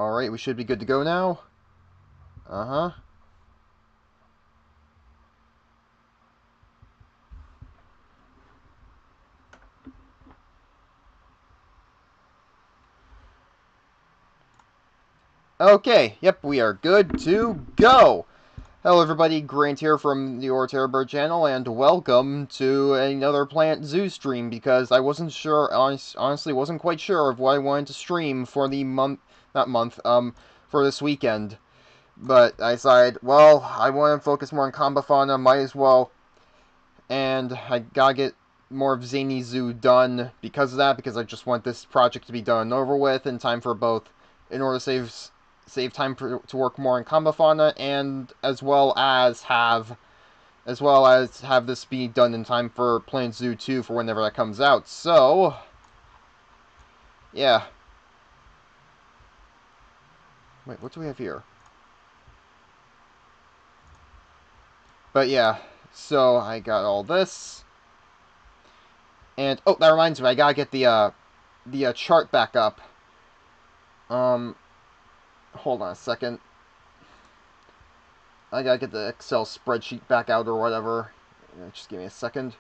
Alright, we should be good to go now. Uh-huh. Okay, yep, we are good to go. Hello everybody, Grant here from the Terrorbird channel, and welcome to another Plant Zoo stream, because I wasn't sure, honestly wasn't quite sure of what I wanted to stream for the for this weekend. But I decided, well, I want to focus more on Combo Fauna, might as well, and I gotta get more of Zany Zoo done because of that, because I just want this project to be done and over with in time for both, in order to save time to work more on Combo Fauna, and as well as have this be done in time for Planet Zoo 2 for whenever that comes out. So, yeah. Wait, what do we have here? But yeah, so I got all this. And, oh, that reminds me, I gotta get the chart back up. Hold on a second. I gotta get the Excel spreadsheet back out or whatever. Just give me a second.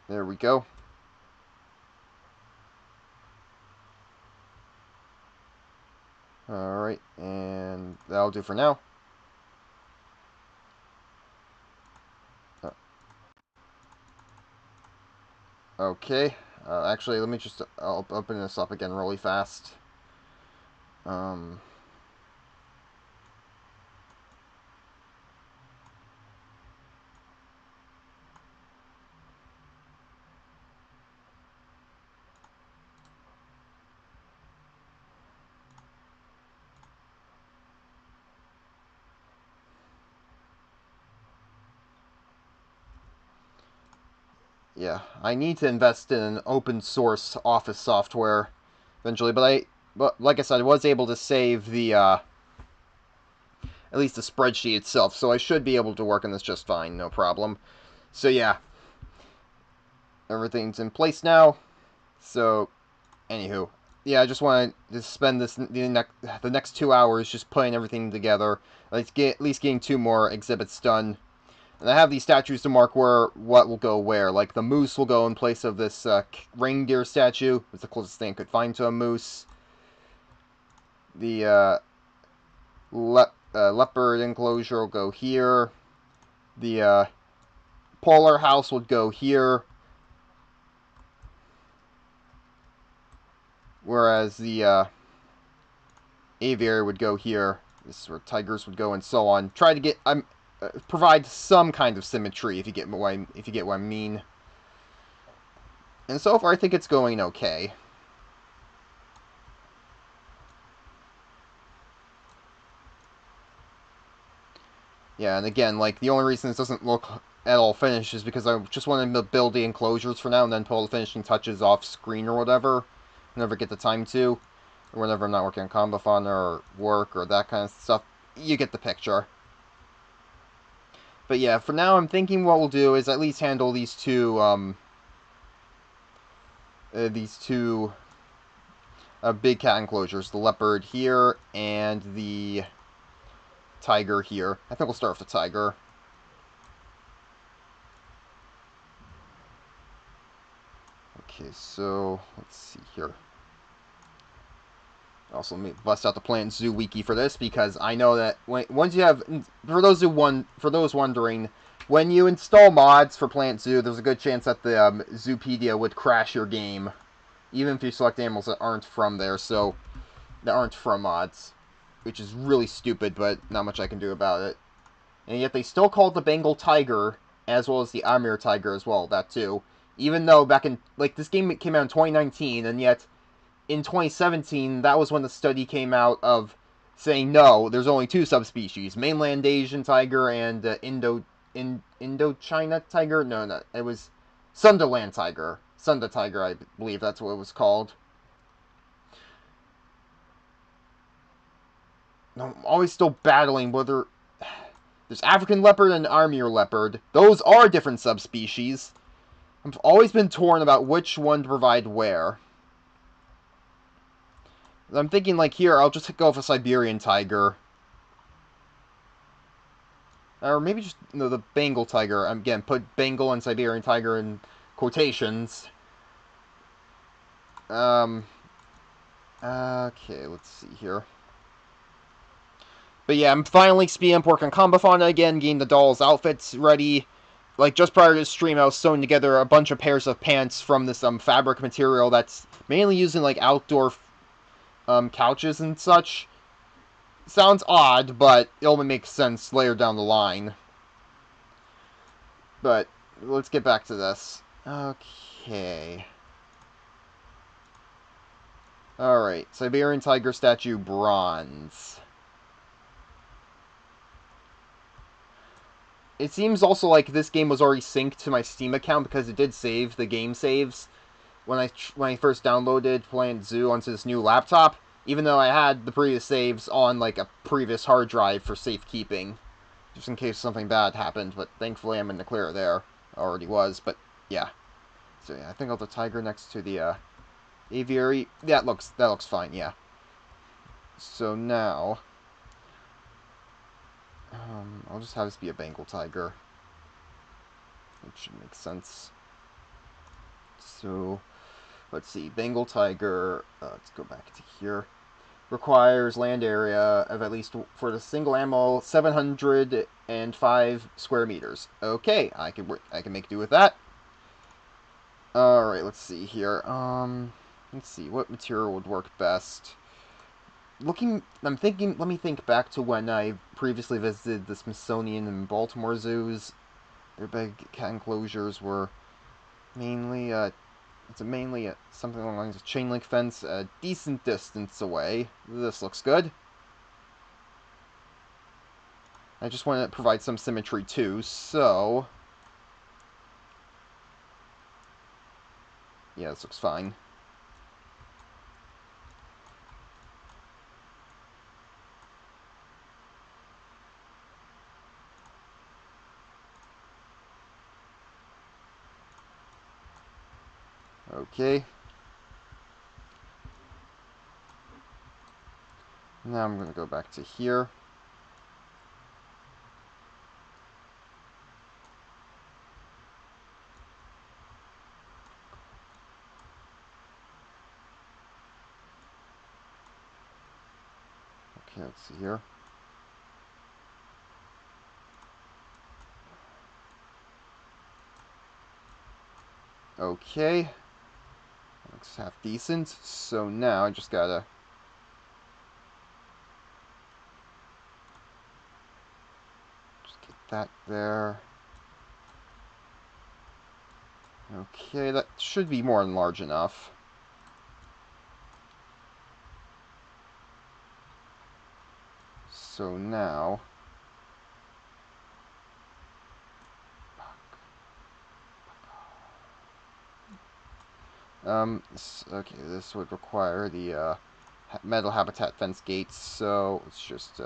There we go. Alright, and that'll do for now. Uh, okay. Actually, let me just I'll open this up again really fast. Um, yeah, I need to invest in an open source office software eventually, but like I said, I was able to save the at least the spreadsheet itself, so I should be able to work on this just fine, no problem. So yeah, everything's in place now. So, anywho, yeah, I just want to spend the next 2 hours just putting everything together. At least getting 2 more exhibits done. And I have these statues to mark what will go where. Like the moose will go in place of this reindeer statue. It's the closest thing I could find to a moose. The leopard enclosure will go here. The polar house would go here. Whereas the aviary would go here. This is where tigers would go, and so on. Try to get provide some kind of symmetry, if you get what I mean. And so far, I think it's going okay. Yeah, and again, like, the only reason this doesn't look at all finished is because I just wanted to build the enclosures for now and then pull the finishing touches off screen or whatever. Whenever I get the time to. Or whenever I'm not working on Combo Fun or work or that kind of stuff. You get the picture. But yeah, for now, I'm thinking what we'll do is at least handle these two big cat enclosures. The leopard here and the tiger here. I think we'll start with the tiger. Okay, so let's see here. Also, let me bust out the Plant Zoo wiki for this, because I know that once you have, for those wondering, when you install mods for Plant Zoo, there's a good chance that the Zoopedia would crash your game, even if you select animals that aren't from there, so that aren't from mods, which is really stupid, but not much I can do about it. And yet they still call it the Bengal Tiger, as well as the Amir Tiger as well, that too. Even though back in, like, this game came out in 2019, and yet in 2017, that was when the study came out of saying no, there's only two subspecies: mainland Asian tiger and Indochina tiger. No, it was Sunderland tiger. Sunda tiger, I believe that's what it was called. I'm always still battling whether there's African leopard and Amur leopard. Those are different subspecies. I've always been torn about which one to provide where. I'm thinking, like, here, I'll just go with a Siberian tiger. Or maybe just, the Bengal tiger. Again, put Bengal and Siberian tiger in quotations. Okay, let's see here. But yeah, I'm finally speeding up work on Combo Fauna again, getting the dolls' outfits ready. Like, just prior to the stream, I was sewing together a bunch of pairs of pants from this fabric material that's mainly used in, like, outdoor couches and such. Sounds odd, but it'll make sense later down the line. But let's get back to this. Okay. Alright, Siberian Tiger Statue Bronze. It seems also like this game was already synced to my Steam account because it did save the game saves when I first downloaded Plant Zoo onto this new laptop, even though I had the previous saves on like a previous hard drive for safekeeping, just in case something bad happened. But thankfully, I'm in the clear there. Already was, but yeah. So yeah, I think I'll have the tiger next to the aviary. That looks fine. Yeah. So now, I'll just have this be a Bengal tiger. It should make sense. So, let's see. Bengal tiger. Let's go back to here. Requires land area of at least, for the single animal, 705 square meters. Okay, I can make do with that. All right, let's see here. Let's see what material would work best. I'm thinking. Let me think back to when I previously visited the Smithsonian and Baltimore zoos. Their big cat enclosures were mainly something along the lines of chain link fence, a decent distance away. This looks good. I just want to provide some symmetry too, so yeah, this looks fine. Okay. Now I'm going to go back to here. Okay, let's see here. Okay. Looks half decent. So now I just gotta get that there. Okay, that should be more than large enough. So now, okay, this would require the metal habitat fence gates, so let's just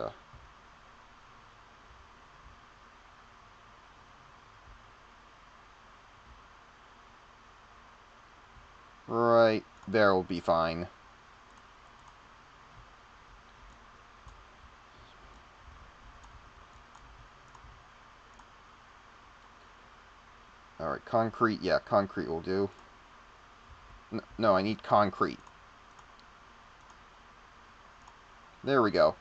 right there will be fine. Alright, concrete, yeah, concrete will do. No, I need concrete. There we go.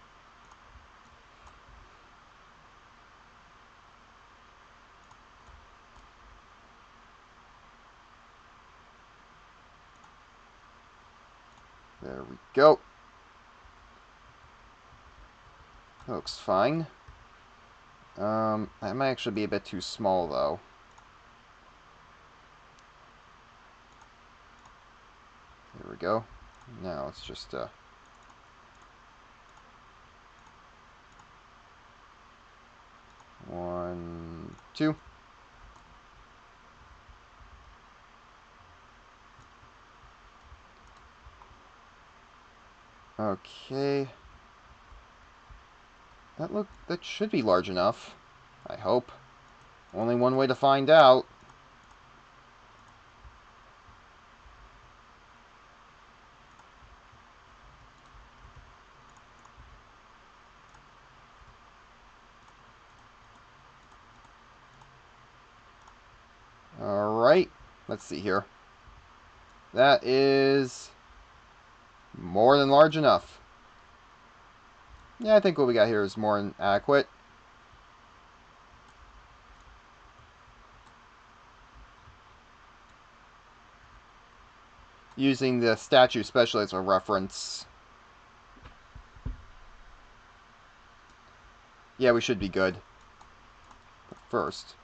There we go. Looks fine. That might actually be a bit too small, though. There we go. Now let's just, to. Okay. That should be large enough. I hope. Only one way to find out. Alright. Let's see here. That is more than large enough. Yeah, I think what we got here is more than adequate. Using the statue especially as a reference. Yeah, we should be good. But first,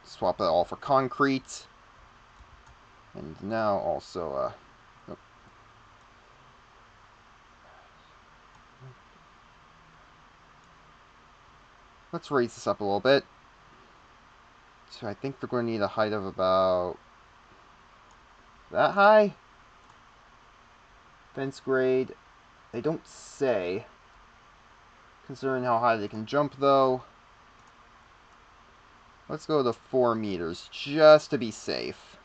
swap that all for concrete. And now also, oh, let's raise this up a little bit. So I think we're going to need a height of about that high. Fence grade, they don't say. Considering how high they can jump, though, let's go to 4 meters, just to be safe.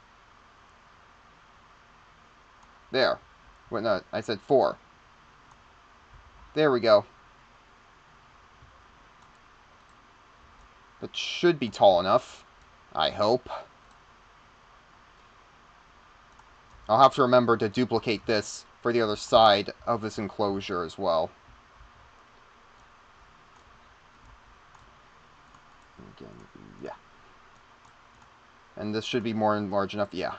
There. Wait, no, I said 4. There we go. That should be tall enough. I hope. I'll have to remember to duplicate this for the other side of this enclosure as well. Again, yeah. And this should be more than large enough, yeah.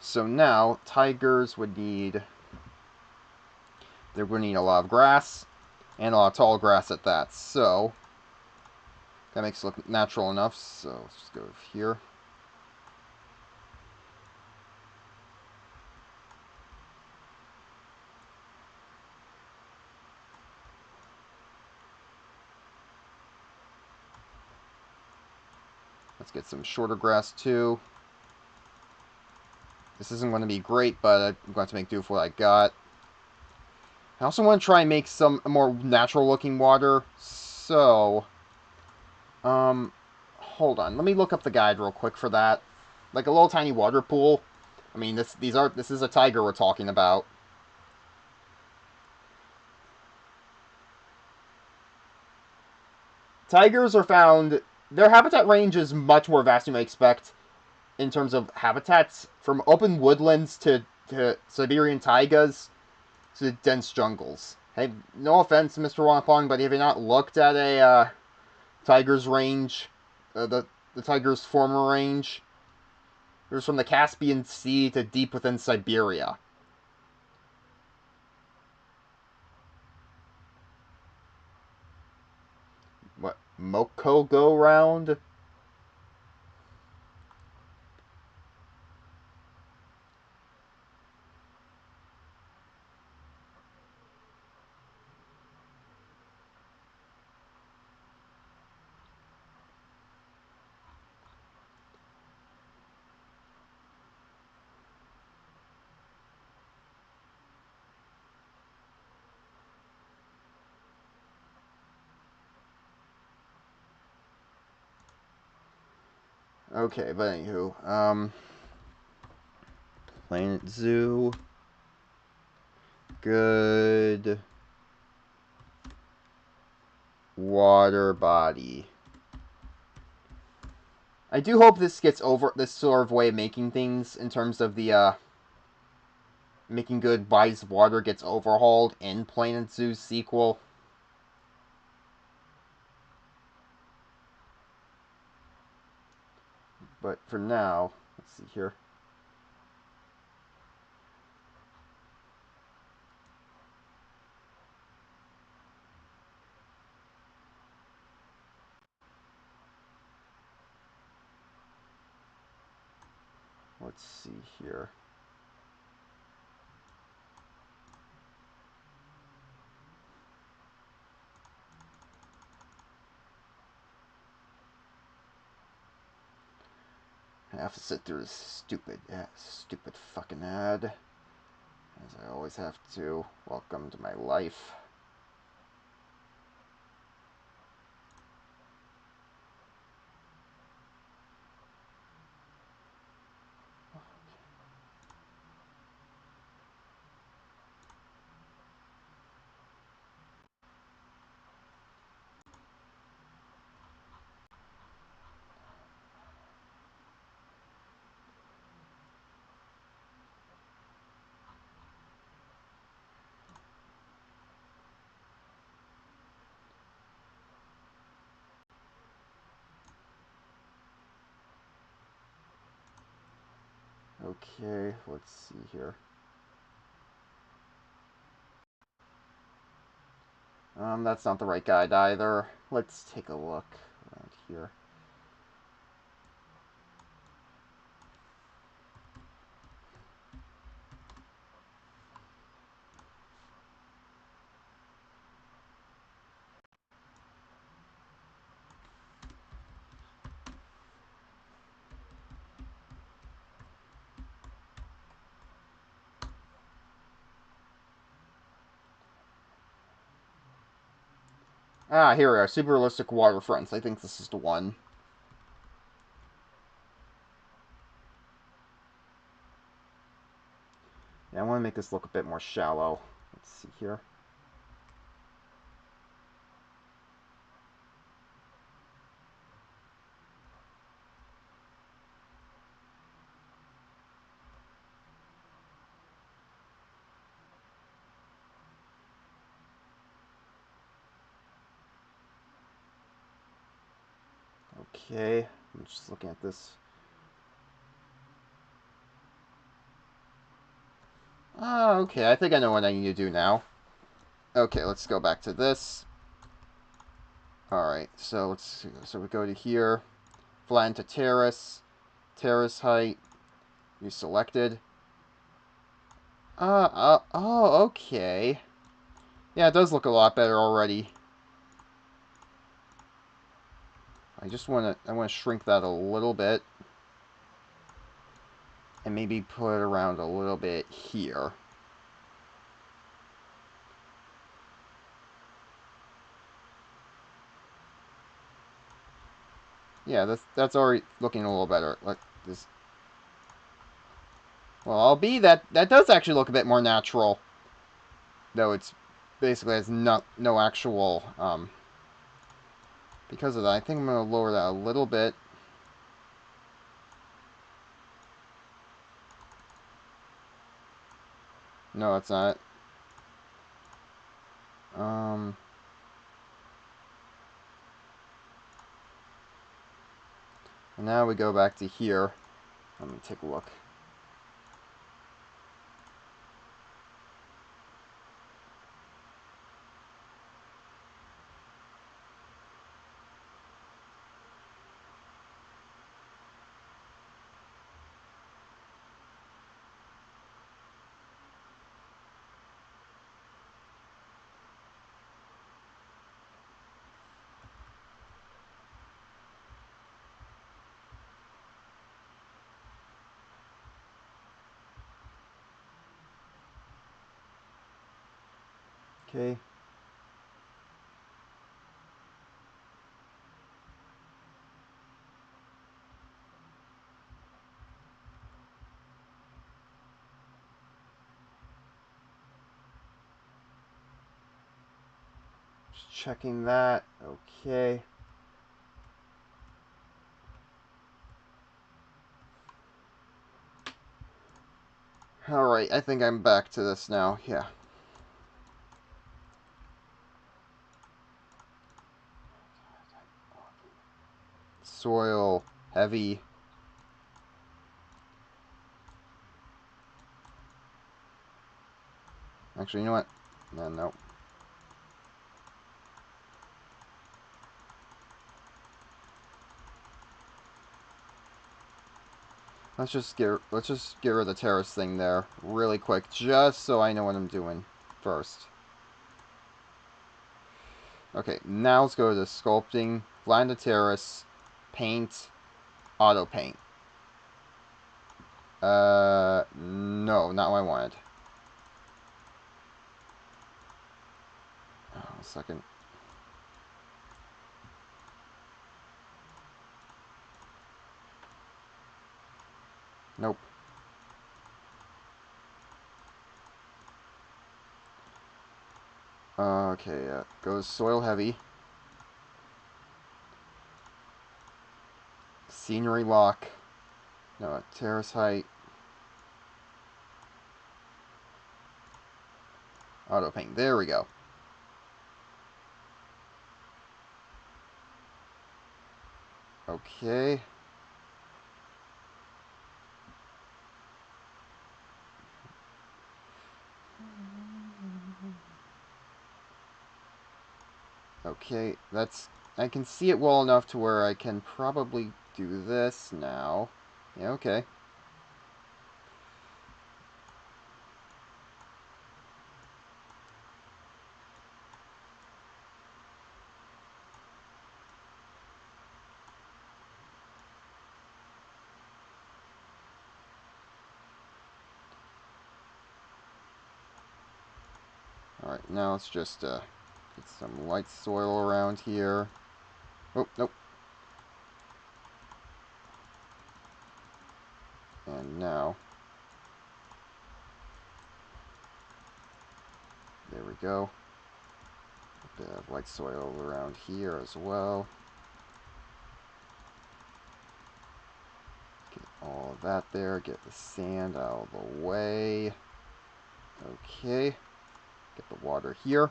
So now, tigers would need... They're going to need a lot of grass, and a lot of tall grass at that. So, that makes it look natural enough. So, let's just go here. Let's get some shorter grass, too. This isn't going to be great, but I'm going to make do with what I got. I also want to try and make some more natural-looking water. So, hold on. Let me look up the guide real quick for that. Like a little tiny water pool. I mean, this is a tiger we're talking about. Tigers are found... Their habitat range is much more vast than you might expect in terms of habitats. From open woodlands to Siberian taigas to dense jungles. Hey, no offense, Mr. Wonapong, but have you not looked at a tiger's range? The tiger's former range? It was from the Caspian Sea to deep within Siberia. What, Moko go round? Okay, but anywho, Planet Zoo. Good water body. I do hope this gets over, this sort of way of making things in terms of the, making good bodies of water gets overhauled in Planet Zoo's sequel. But for now, let's see here. let's see here. I have to sit through this stupid fucking ad, as I always have to. Welcome to my life. Okay, let's see here. That's not the right guide either. Let's take a look around here. Ah, here we are. Super realistic waterfronts. I think this is the one. Yeah, I want to make this look a bit more shallow. Let's see here. Okay, I'm just looking at this. Ah, okay, I think I know what I need to do now. Okay, let's go back to this. Alright, so we go to here. Flatten to terrace. Terrace height. You selected. Oh, okay. Yeah, it does look a lot better already. I want to shrink that a little bit. And maybe put it around a little bit here. Yeah, that's already looking a little better. Like this. Well, that does actually look a bit more natural. Though it's basically has no actual because of that. I think I'm gonna lower that a little bit. No, it's not. Um, and now we go back to here. Let me take a look. Okay. Just checking that. Okay. Alright, I think I'm back to this now. Yeah. Soil. Heavy. Actually, you know what? No. let's just get rid of the terrace thing there really quick, just so I know what I'm doing first. Okay, now let's go to sculpting, flatten the terrace, paint, auto paint. No, not what I wanted. Oh, a second. Nope. Okay, goes soil heavy. Scenery lock. No, terrace height. Auto paint. There we go. Okay. Okay, that's... I can see it well enough to where I can probably do this now. Yeah, okay. Alright, now let's just get some light soil around here. Oh, nope. And now... There we go. A bit of light soil around here as well. Get all of that there. Get the sand out of the way. Okay. Get the water here.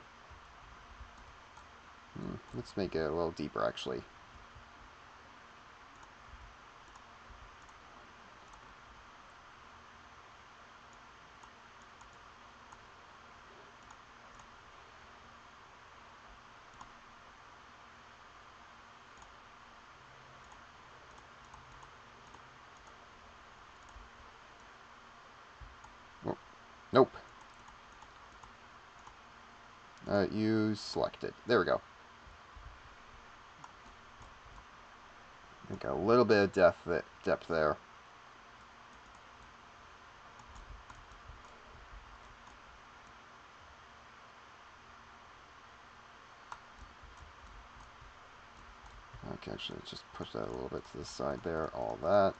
Let's make it a little deeper, actually. Oh, nope. You selected. There we go. Got a little bit of depth there. Okay, actually, just push that a little bit to the side there. All that.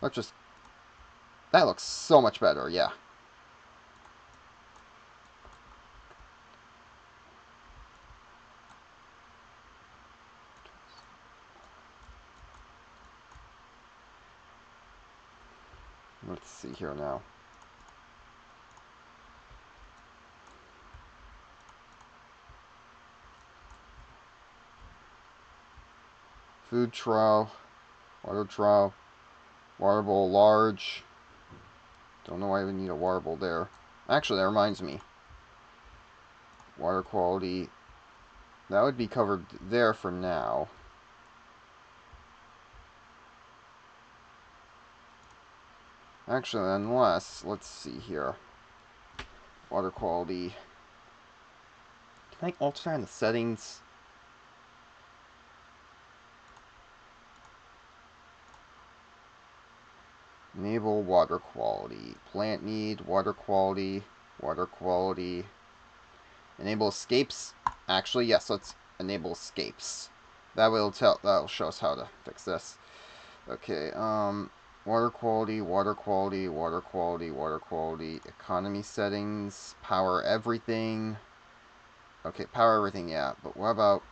Let's just... That looks so much better, yeah. Let's see here now. Food trough, water trough, water bowl large. Don't know why I would need a water bowl there. Actually, that reminds me. Water quality. That would be covered there for now. Actually, unless, let's see here. Water quality. Can I alter the settings? Enable water quality. Plant need, water quality, water quality. Enable escapes. Actually, yes, let's enable escapes. That'll show us how to fix this. Okay, water quality, water quality, water quality, water quality, economy settings, power everything. Okay, power everything, yeah, but what about...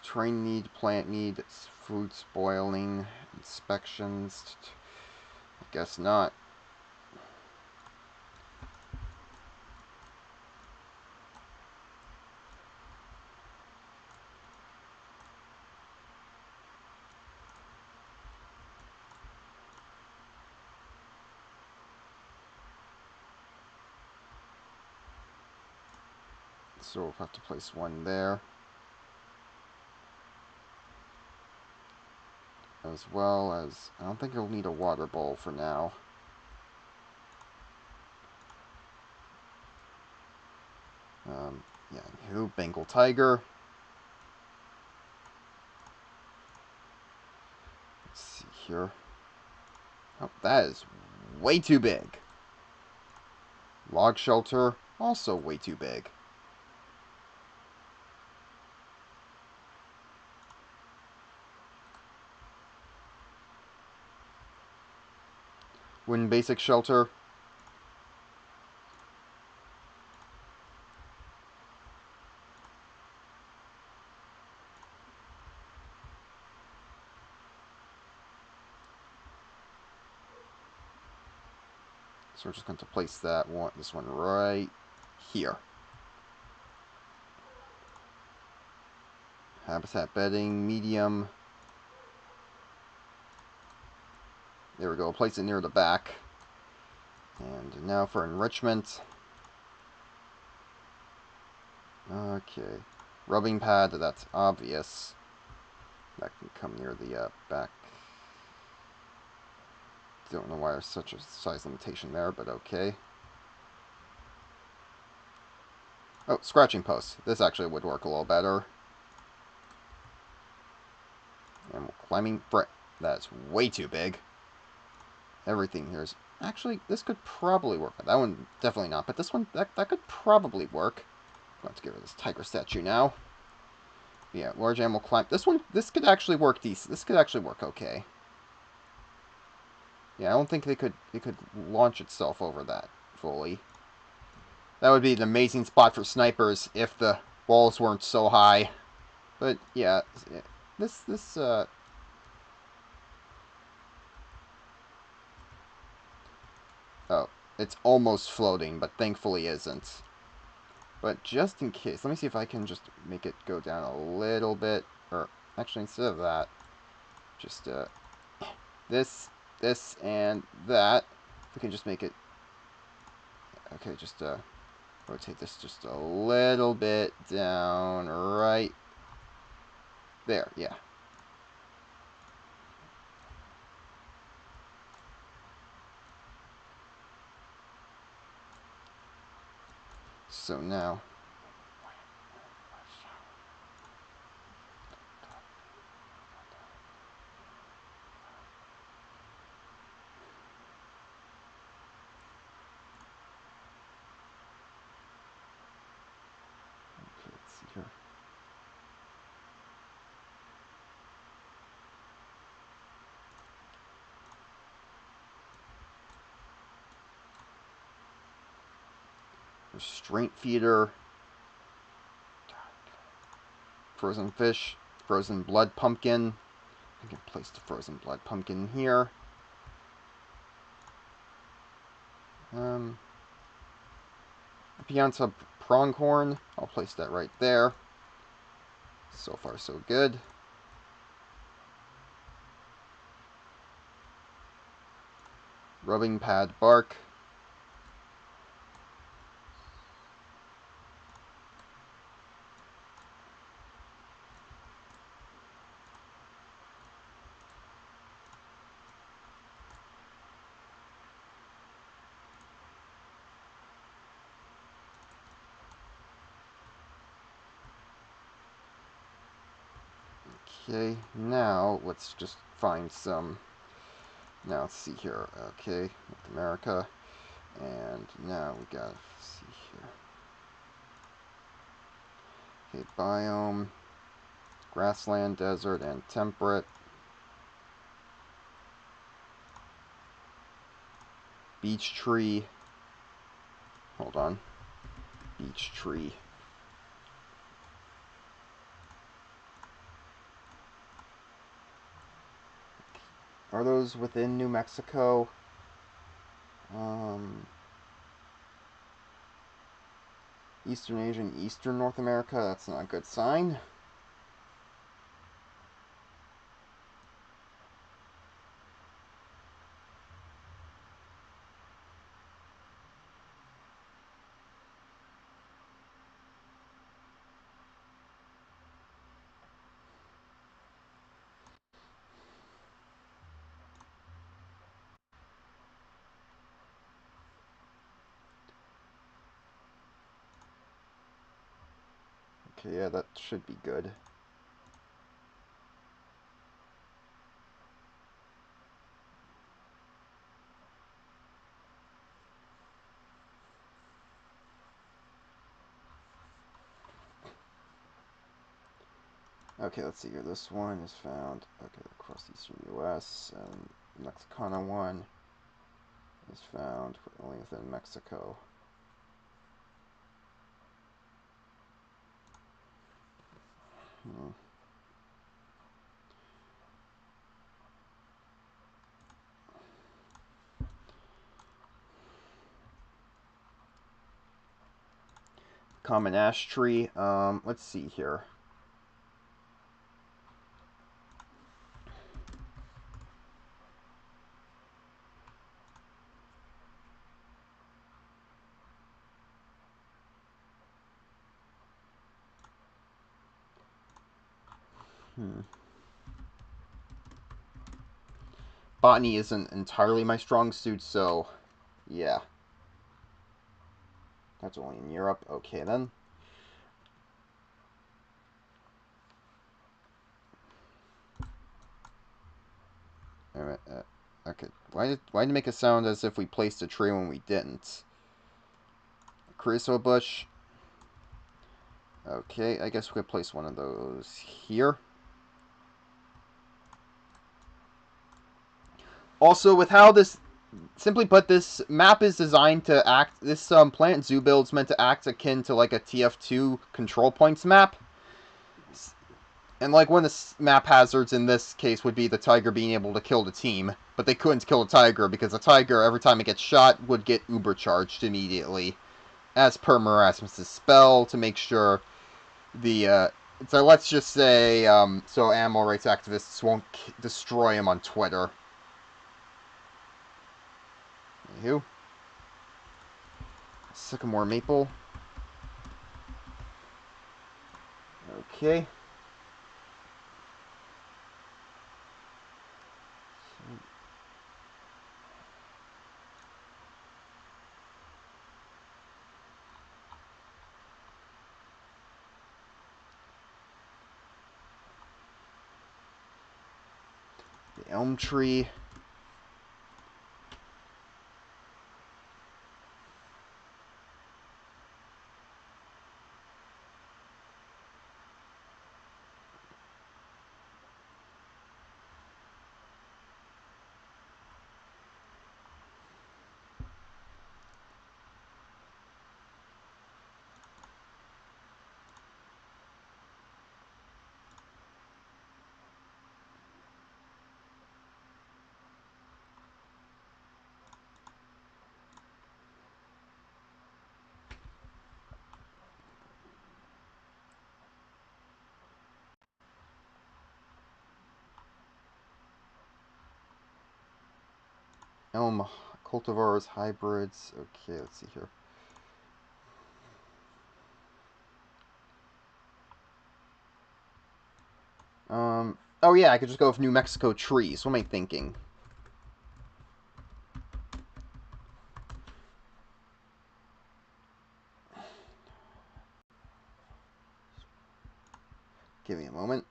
Train need, plant need, food spoiling, inspections. I guess not. So we'll have to place one there. As well as, I don't think it'll need a water bowl for now. Yeah, who? Bengal tiger. Let's see here. Oh, that is way too big. Log shelter, also way too big. Wooden basic shelter. So we're just going to place this one right here. Habitat bedding, medium. There we go, place it near the back. And now for enrichment. Okay. Rubbing pad, that's obvious. That can come near the back. Don't know why there's such a size limitation there, but okay. Oh, scratching post. This actually would work a little better. And climbing brick. That's way too big. Everything here is... Actually, this could probably work. That one, definitely not. But this one, that could probably work. I'm going to get rid of this tiger statue now. Yeah, large animal climb. This could actually work decent. This could actually work okay. Yeah, I don't think it could launch itself over that fully. That would be an amazing spot for snipers if the walls weren't so high. But yeah, this oh, it's almost floating, but thankfully isn't. But just in case, let me see if I can just make it go down a little bit. Or, actually, instead of that, just, this, and that. We can just make it... Okay, just, rotate this just a little bit down right there, yeah. So now... Okay, let's see here. Restraint feeder. Frozen fish. Frozen blood pumpkin. I can place the frozen blood pumpkin here. Pianta pronghorn. I'll place that right there. So far, so good. Rubbing pad bark. Okay, now let's just find some. Now let's see here. Okay, North America. And now we gotta see here. Okay, biome. Grassland, desert, and temperate. Beech tree. Hold on. Beech tree. Are those within New Mexico? Eastern Asia and Eastern North America. That's not a good sign. Okay, yeah, that should be good. Okay, let's see here. This one is found, okay, across the eastern U.S., and the Mexicana one is found only within Mexico. Hmm. Common ash tree. Let's see here. Hmm. Botany isn't entirely my strong suit, so yeah. That's only in Europe. Okay, then. Alright, okay. Why did it make a sound as if we placed a tree when we didn't? Creosote bush. Okay, I guess we could place one of those here. Also, with how this, simply put, this map is designed to act, this plant zoo build is meant to act akin to like a TF2 control points map. And like one of the map hazards in this case would be the tiger being able to kill the team, but they couldn't kill the tiger because the tiger, every time it gets shot, would get uber charged immediately, as per Marasmus's spell, to make sure the so let's just say so animal rights activists won't destroy him on Twitter. Anywho, sycamore maple. Okay. The elm tree. Elm cultivars, hybrids. Okay, let's see here. Oh yeah, I could just go with New Mexico trees. What am I thinking? Give me a moment.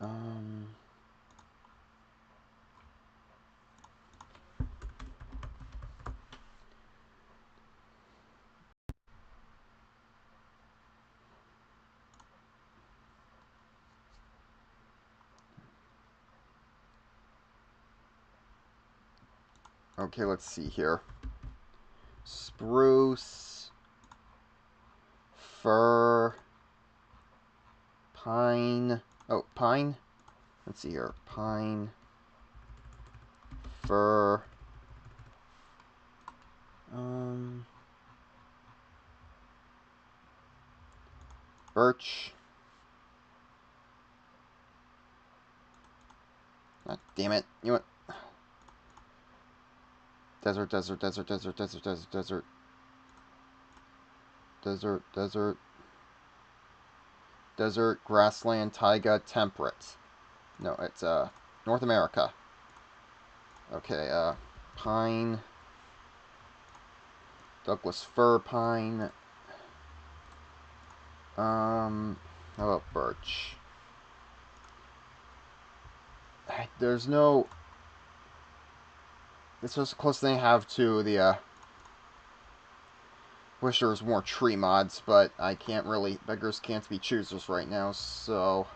Um, okay, let's see here. Spruce, fir, pine. Oh, pine. Let's see here. Pine, fir. Um, birch. God damn it. You know what? Desert, desert, desert, desert, desert, desert, desert. Desert, desert. Desert, grassland, taiga, temperate. No, it's North America. Okay, pine. Douglas fir pine. How about birch? There's no... This was the closest thing I have to the, wish there was more tree mods, but I can't really... Beggars can't be choosers right now, so...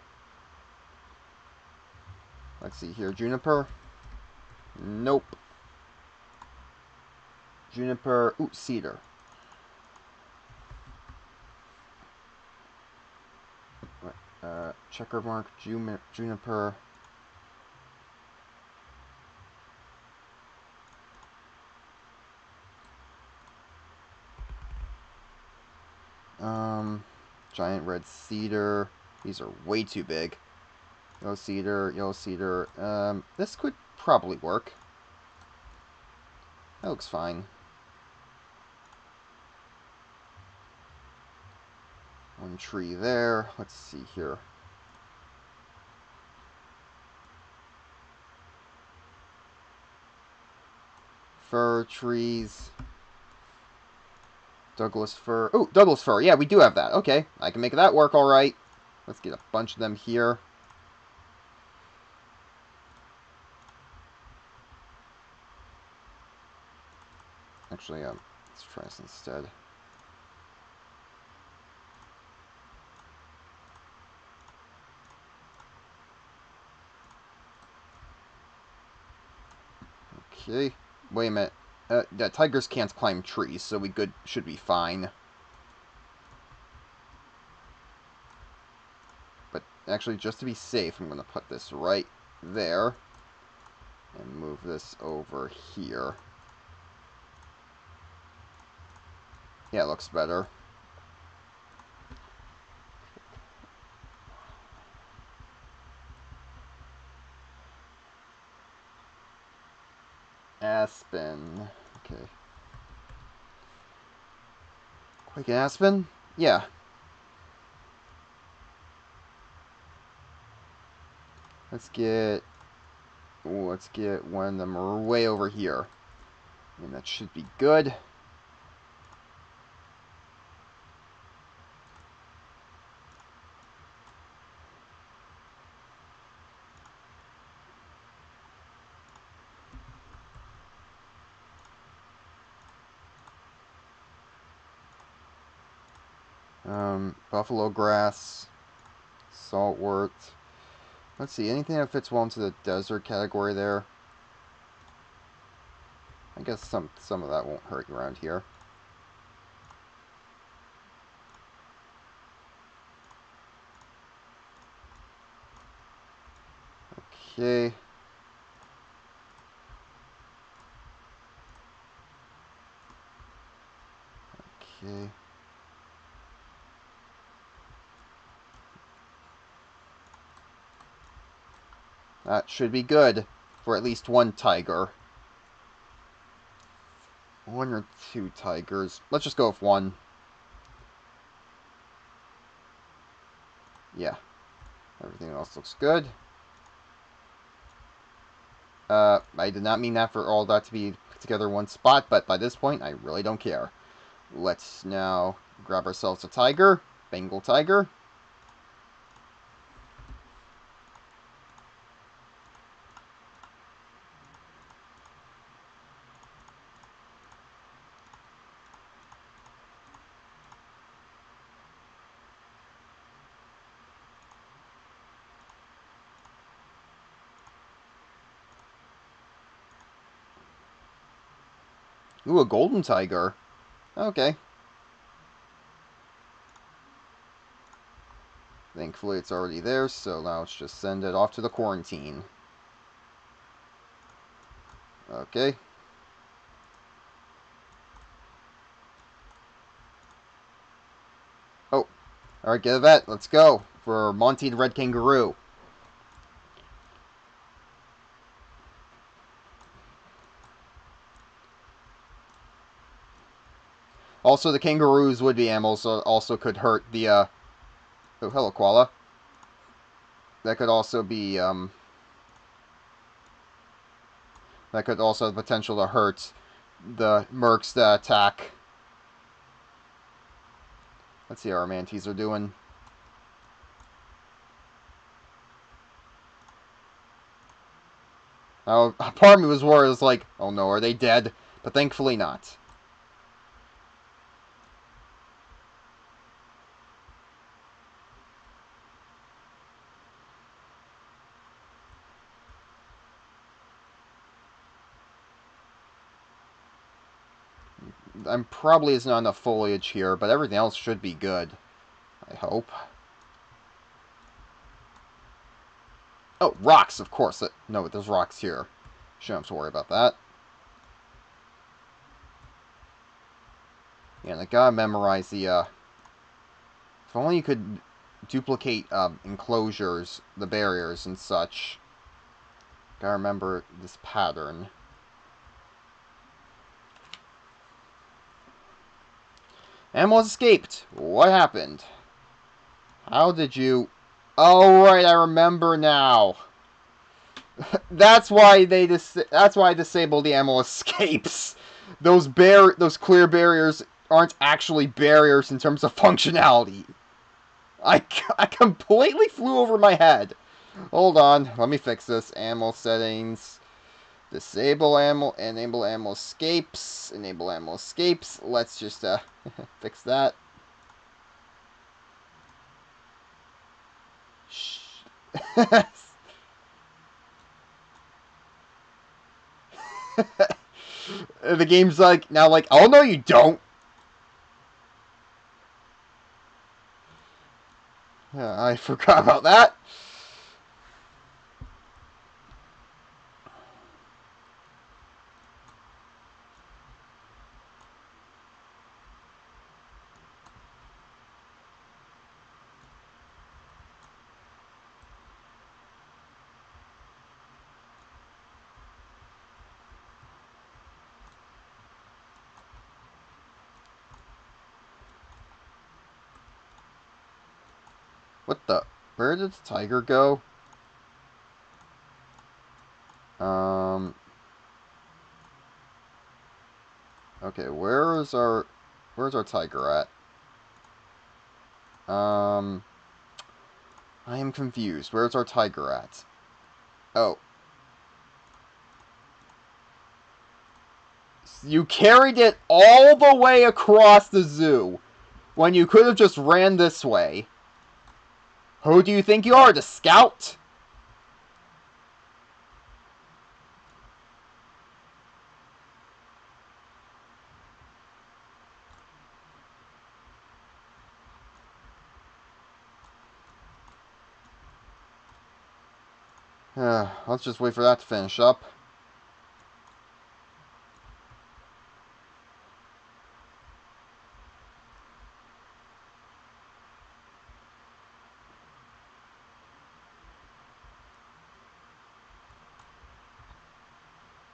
Let's see here. Juniper? Nope. Juniper... Ooh, cedar. Checkermark, juniper... Giant red cedar. These are way too big. Yellow cedar, yellow cedar. This could probably work. That looks fine. One tree there. Let's see here. Fir trees. Douglas fir. Oh, Douglas fir. Yeah, we do have that. Okay, I can make that work all right. Let's get a bunch of them here. Actually, let's try this instead. Okay. Wait a minute. Yeah, tigers can't climb trees, so we should be fine. But actually, just to be safe, I'm going to put this right there. And move this over here. Yeah, it looks better. Aspen. Okay. Quick aspen? Yeah. Let's get one of them way over here. And that should be good. Buffalo grass, saltwort. Let's see, anything that fits well into the desert category there. I guess some of that won't hurt around here. Okay. Okay. That should be good for at least one tiger. One or two tigers. Let's just go with one. Yeah. Everything else looks good. I did not mean that for all that to be put together in one spot, but by this point, I really don't care. Let's now grab ourselves a tiger. Bengal tiger. Ooh, a golden tiger. Okay. Thankfully, it's already there, so now let's just send it off to the quarantine. Okay. Oh, alright, get a vet. Let's go for Monty the Red Kangaroo. Also, the kangaroos would be animals, so also could hurt the, Oh, hello, koala. That could also be, That could also have the potential to hurt the mercs that attack. Let's see how our mantis are doing. Oh, part of me was worried. I was like, oh no, are they dead? But thankfully not. I'm probably is not enough foliage here, but everything else should be good. I hope. Oh, rocks, of course. No, there's rocks here. Shouldn't have to worry about that. Yeah, and I gotta memorize the, if only you could duplicate, enclosures, the barriers and such. Gotta remember this pattern. Animals escaped! What happened? How did you... Oh, right, I remember now. That's why that's why I disabled the animal escapes. Those clear barriers aren't actually barriers in terms of functionality. I completely flew over my head. Hold on, let me fix this. Animal settings. Disable animal, enable animal escapes. Enable animal escapes. Let's just fix that. Shh. The game's like now like, oh no you don't. I forgot about that. What the? Where did the tiger go? Um. Okay, where's our tiger at? Um. I am confused. Where's our tiger at? Oh. You carried it all the way across the zoo when you could have just ran this way. Who do you think you are, the scout? Let's just wait for that to finish up.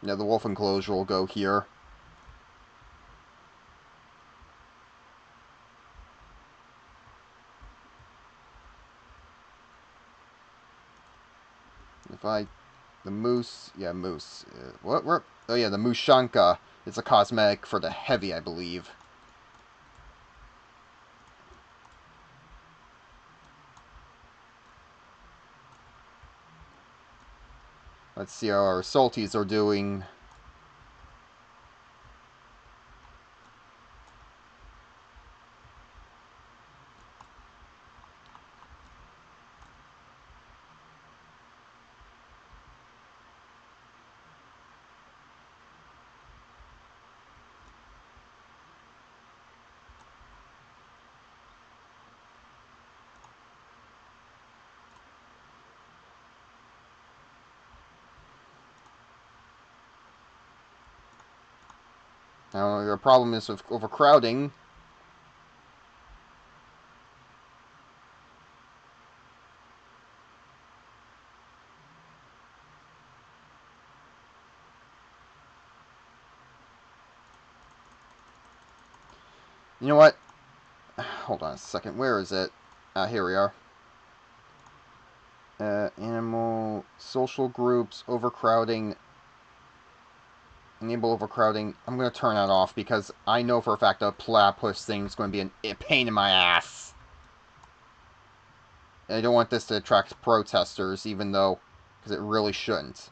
Yeah, the wolf enclosure will go here. If I... The moose... Yeah, moose. What? Where? Oh yeah, the Mushanka. It's a cosmetic for the heavy, I believe. Let's see how our salties are doing. Now, the problem is with overcrowding. You know what? Hold on a second. Where is it? Here we are. Animal, social groups, overcrowding. Enable overcrowding. I'm going to turn that off because I know for a fact a platypus thing is going to be a pain in my ass. And I don't want this to attract protesters, even though, because it really shouldn't.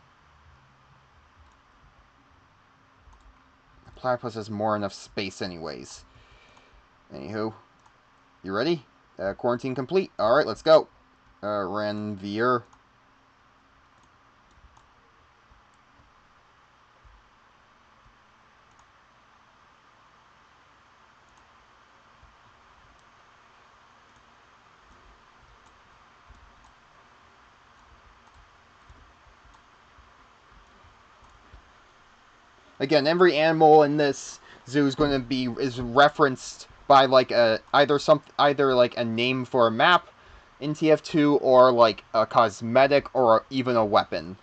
The platypus has more enough space anyways. Anywho, you ready? Quarantine complete. Alright, let's go. Ranvier. Again, every animal in this zoo is going to be referenced by like either like a name for a map in TF2 or like a cosmetic or even a weapon.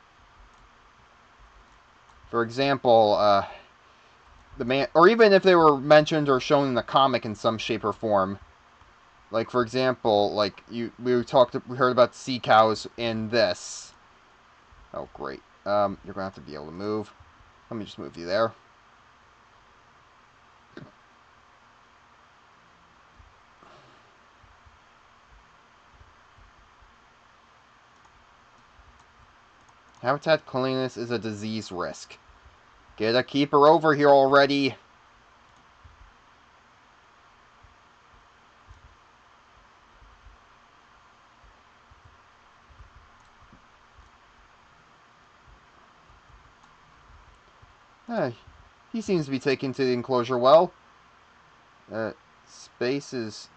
For example, the man, or even if they were mentioned or shown in the comic in some shape or form. Like for example, like we heard about sea cows in this. Oh great. You're gonna have to be able to move. Let me just move you there. Habitat cleanliness is a disease risk. Get a keeper over here already. He seems to be taken to the enclosure well. Space is...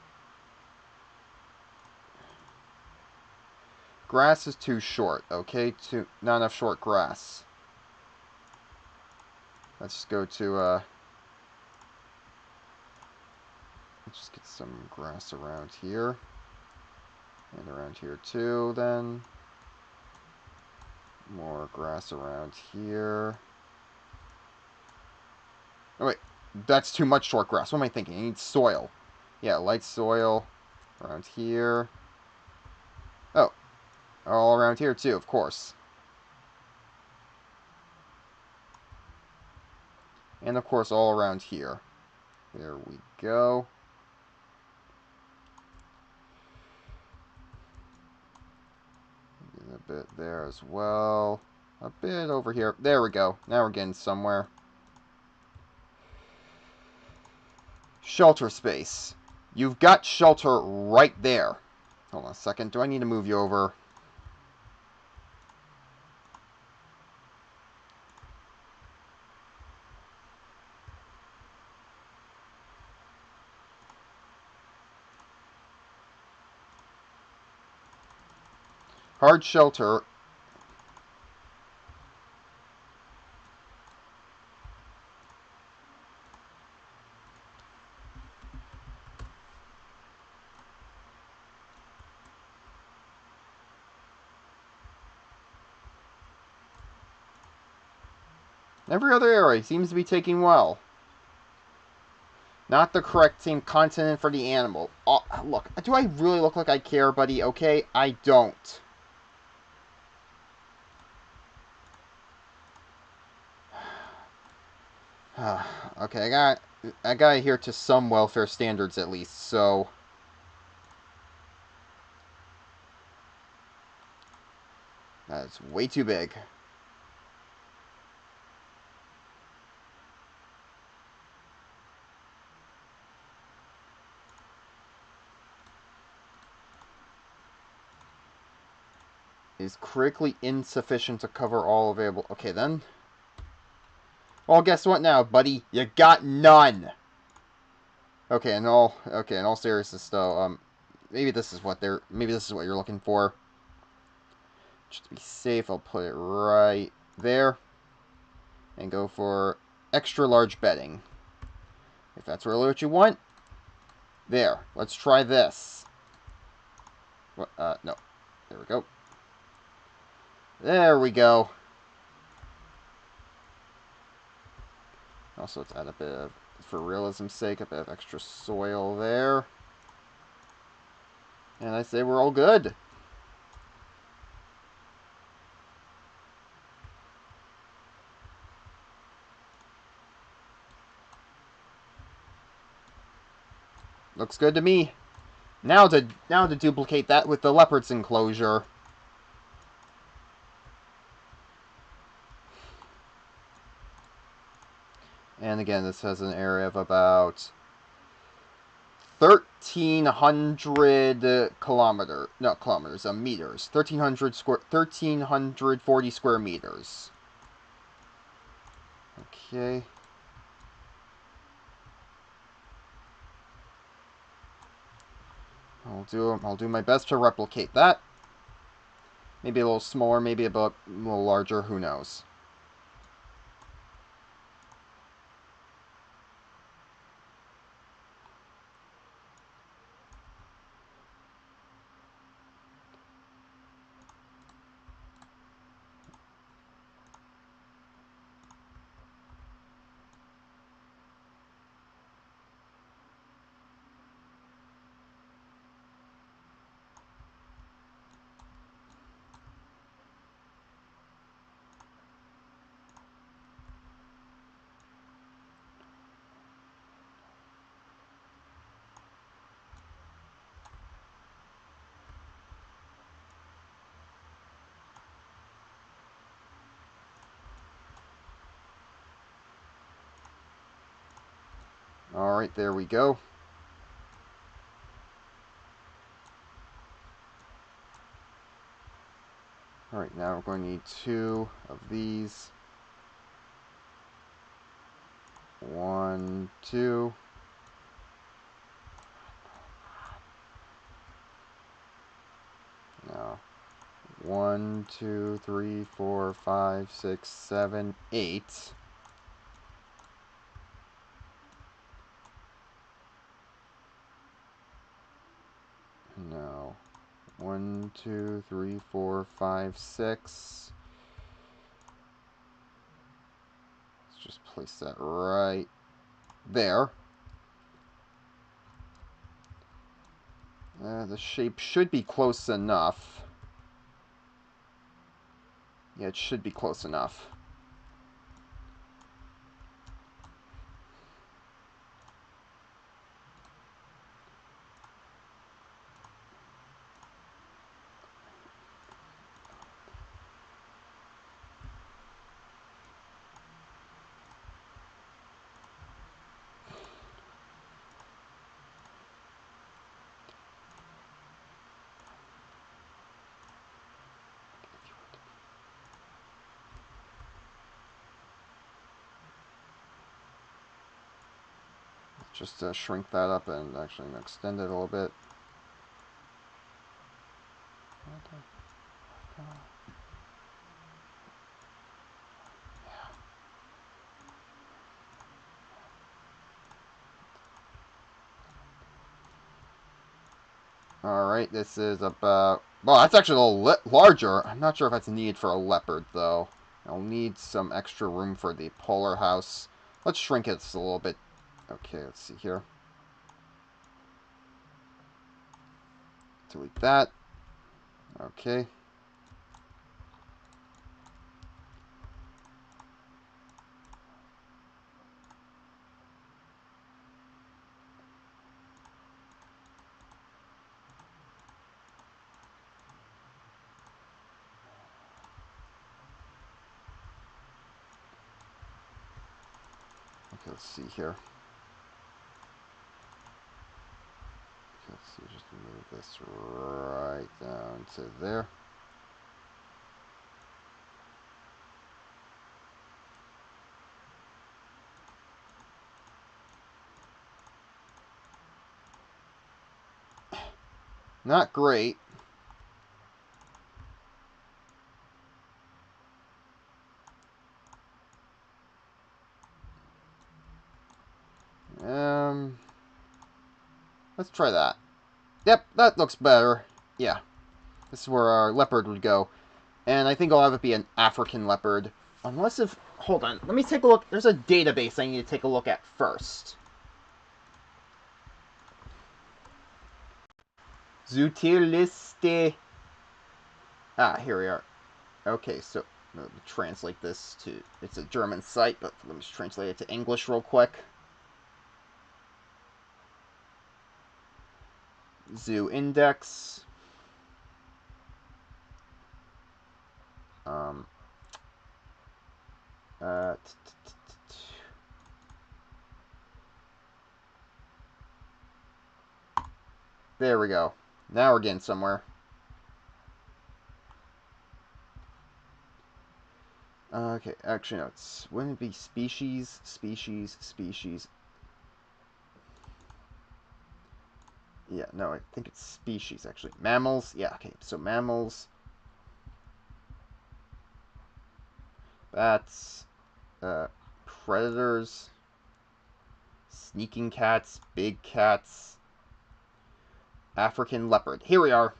Grass is too short, okay? Not enough short grass. Let's just go to, let's just get some grass around here. And around here too, then. More grass around here. Oh, wait. That's too much short grass. What am I thinking? I need soil. Yeah, light soil around here. Oh. All around here, too, of course. And, of course, all around here. There we go. A bit there as well. A bit over here. There we go. Now we're getting somewhere. Shelter space. You've got shelter right there. Hold on a second. Do I need to move you over? Hard shelter. Every other area seems to be taking well. Not the correct same continent for the animal. Oh, look, do I really look like I care, buddy? Okay, I don't. Okay, I got to adhere to some welfare standards at least, so... That's way too big. Is critically insufficient to cover all available... Okay, then. Well, guess what now, buddy? You got none! Okay, in all seriousness, though, maybe this is what you're looking for. Just to be safe, I'll put it right there. And go for extra large bedding. If that's really what you want. There. Let's try this. No. There we go. There we go. Also, let's add a bit of, for realism's sake, a bit of extra soil there. And I say we're all good. Looks good to me. Now to duplicate that with the leopard's enclosure. And again, this has an area of about 1,300 kilometers. No, kilometers, meters. 1,340 square meters. Okay. I'll do my best to replicate that. Maybe a little smaller, maybe a little larger, who knows. Alright, there we go. Alright, now we're going to need 2 of these. 1, 2. Now, 1, 2, 3, 4, 5, 6, 7, 8. No. 1, 2, 3, 4, 5, 6. Let's just place that right there. The shape should be close enough. Yeah, it should be close enough. Just to shrink that up and actually extend it a little bit. Alright, this is about... Well, that's actually a little larger. I'm not sure if that's needed for a leopard, though. I'll need some extra room for the polar house. Let's shrink it a little bit. Okay, let's see here. Delete that. Okay. Okay, let's see here. Okay, let's see, just move this right down to there. Not great. Let's try that. Yep, that looks better. Yeah, this is where our leopard would go. And I think I'll have it be an African leopard. Unless if... Hold on, let me take a look. There's a database I need to take a look at first. Zutiliste. Ah, here we are. Okay, so let me translate this to... It's a German site, but let me just translate it to English real quick. Zoo Index. Uh, there we go. Now we're getting somewhere. Okay, actually no, wouldn't it be species, species, species? Yeah, no, I think it's species, actually. Mammals, yeah, okay, so mammals. Bats, predators, sneaking cats, big cats, African leopard. Here we are.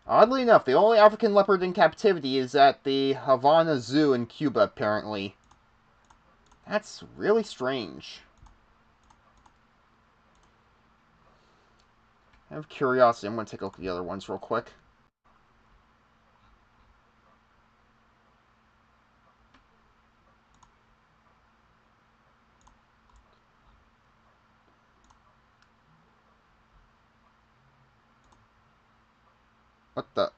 Oddly enough, the only African leopard in captivity is at the Havana Zoo in Cuba, apparently. That's really strange. Out of curiosity, I'm going to take a look at the other ones real quick. What the?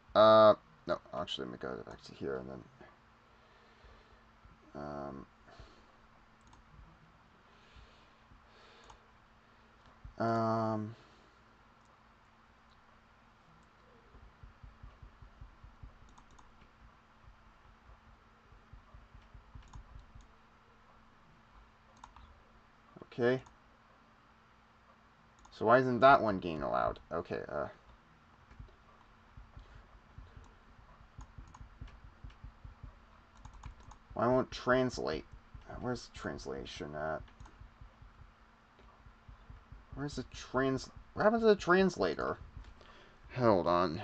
No, actually, let me go back to here and then. Um, um, okay. So why isn't that one game allowed? Okay, why won't translate? Where's the translation at? Where's the What happened to the translator? Hold on.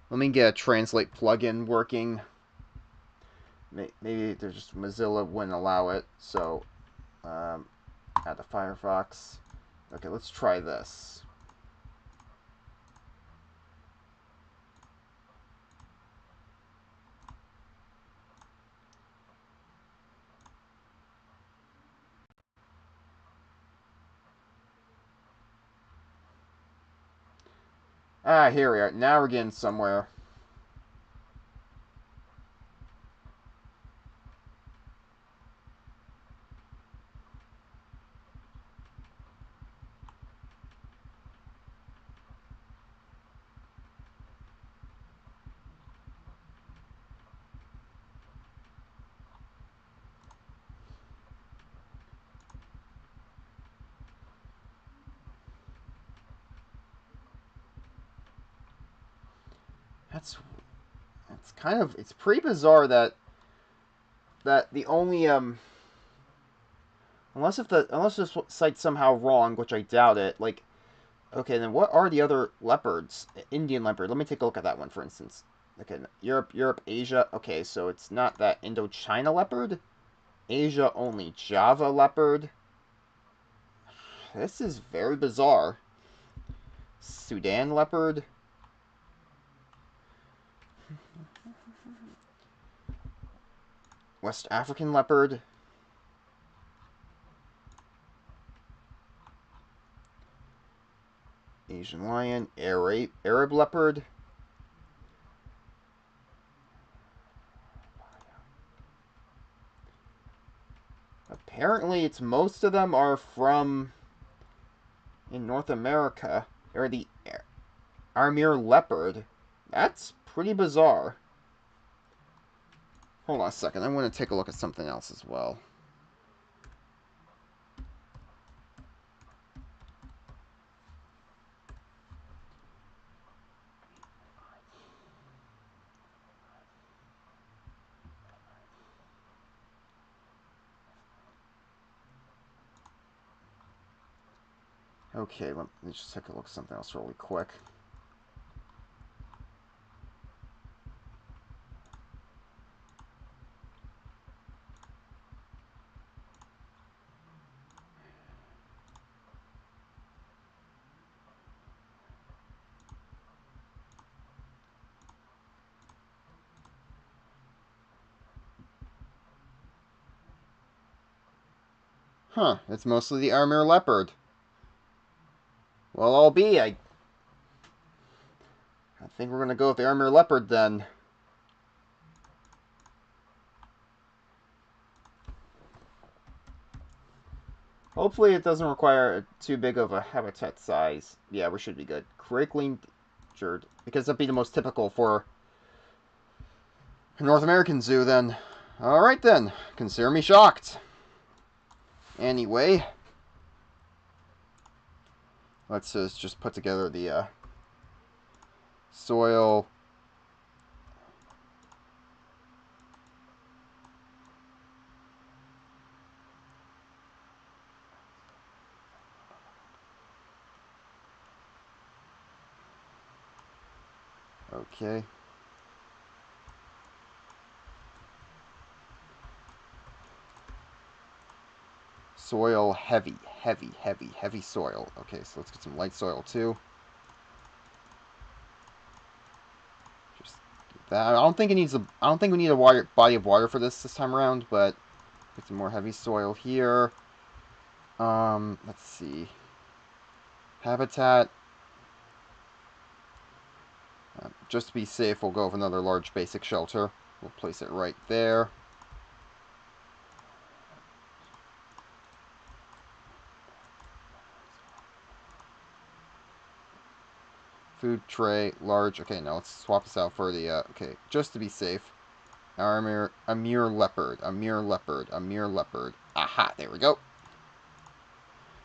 Let me get a translate plugin working. Maybe there's just Mozilla wouldn't allow it, so add to Firefox. Okay, let's try this. Ah, here we are. Now we're getting somewhere. That's it's pretty bizarre that the only unless this site's somehow wrong, which I doubt it. Like, okay, then what are the other leopards? Indian leopard. Let me take a look at that one, for instance. Okay, Europe, Asia. Okay, so it's not that Indochina leopard. Asia only. Java leopard. This is very bizarre. Sudan leopard. West African leopard. Asian lion. Arab leopard. Apparently, it's most of them are from in North America. Or the Armir leopard. That's pretty bizarre. Hold on a second. I want to take a look at something else as well. Okay, let me just take a look at something else really quick. Huh, it's mostly the armor leopard. Well, I'll be. I think we're gonna go with the armor leopard then. Hopefully it doesn't require too big of a habitat size. Yeah, we should be good. Critically injured. Because that'd be the most typical for a North American zoo then. Alright then. Consider me shocked. Anyway. Let's just put together the soil. Okay. Soil heavy, heavy, heavy, heavy soil. Okay, so let's get some light soil too. Just that. I don't think it needs a. I don't think we need a body of water for this time around, but get some more heavy soil here. Let's see. Habitat. Just to be safe, we'll go with another large basic shelter. We'll place it right there. Food tray, large. Okay, now let's swap this out for the, okay, just to be safe. A mere leopard, a mere leopard, a mere leopard. Aha, there we go.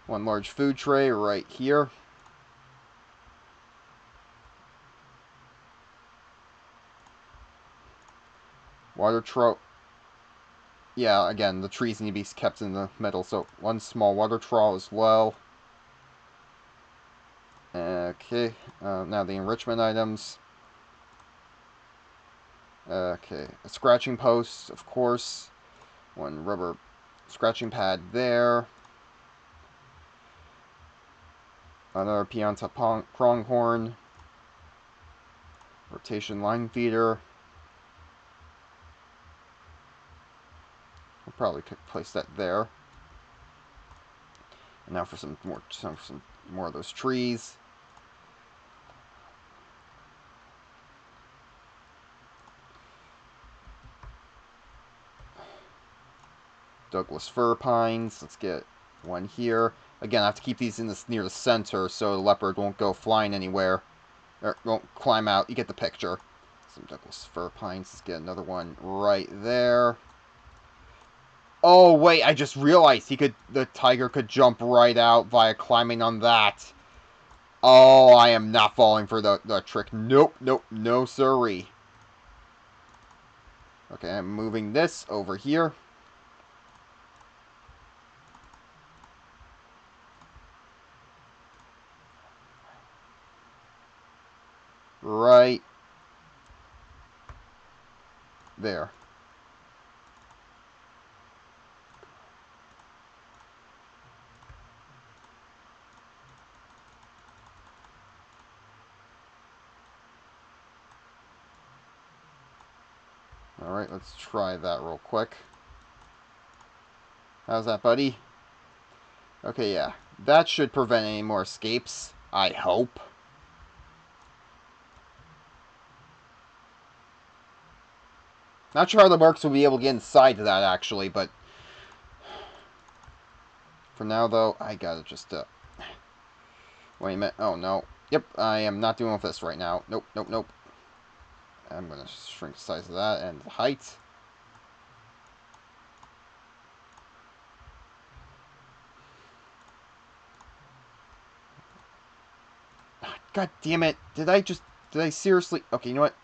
One large food tray right here. Water trough. Yeah, again, the trees need to be kept in the middle, so one small water trough as well. Okay, now the enrichment items. Okay, a scratching post, of course. One rubber scratching pad there. Another Pianta pronghorn. Rotation line feeder. We'll probably place that there. And now for some more of those trees. Douglas fir pines. Let's get one here. Again, I have to keep these in near the center so the leopard won't go flying anywhere. Or won't climb out. You get the picture. Some Douglas fir pines. Let's get another one right there. Oh, wait, I just realized the tiger could jump right out via climbing on that. Oh, I am not falling for the trick. Nope, nope, no siree. Okay, I'm moving this over here. Right there. Alright, let's try that real quick. How's that, buddy? Okay, yeah. That should prevent any more escapes. I hope. Not sure how the Mercs will be able to get inside that, actually, but... For now, though, I gotta just, wait a minute. Oh, no. Yep, I am not doing with this right now. Nope, nope, nope. I'm gonna shrink the size of that and the height. God damn it. Did I seriously... Okay, you know what?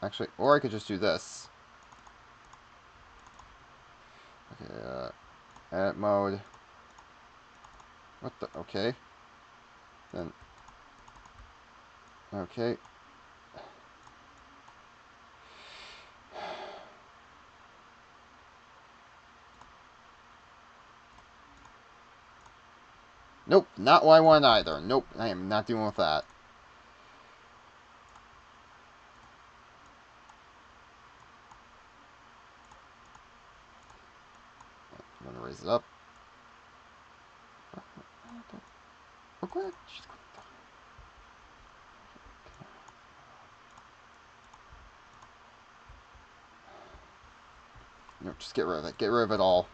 Actually, or I could just do this. Okay, edit mode. What the... Okay. Then... Okay. Nope, not what I want either. Nope, I am not dealing with that. Is it up? We're glad she's going to die. No, just get rid of it. Get rid of it all.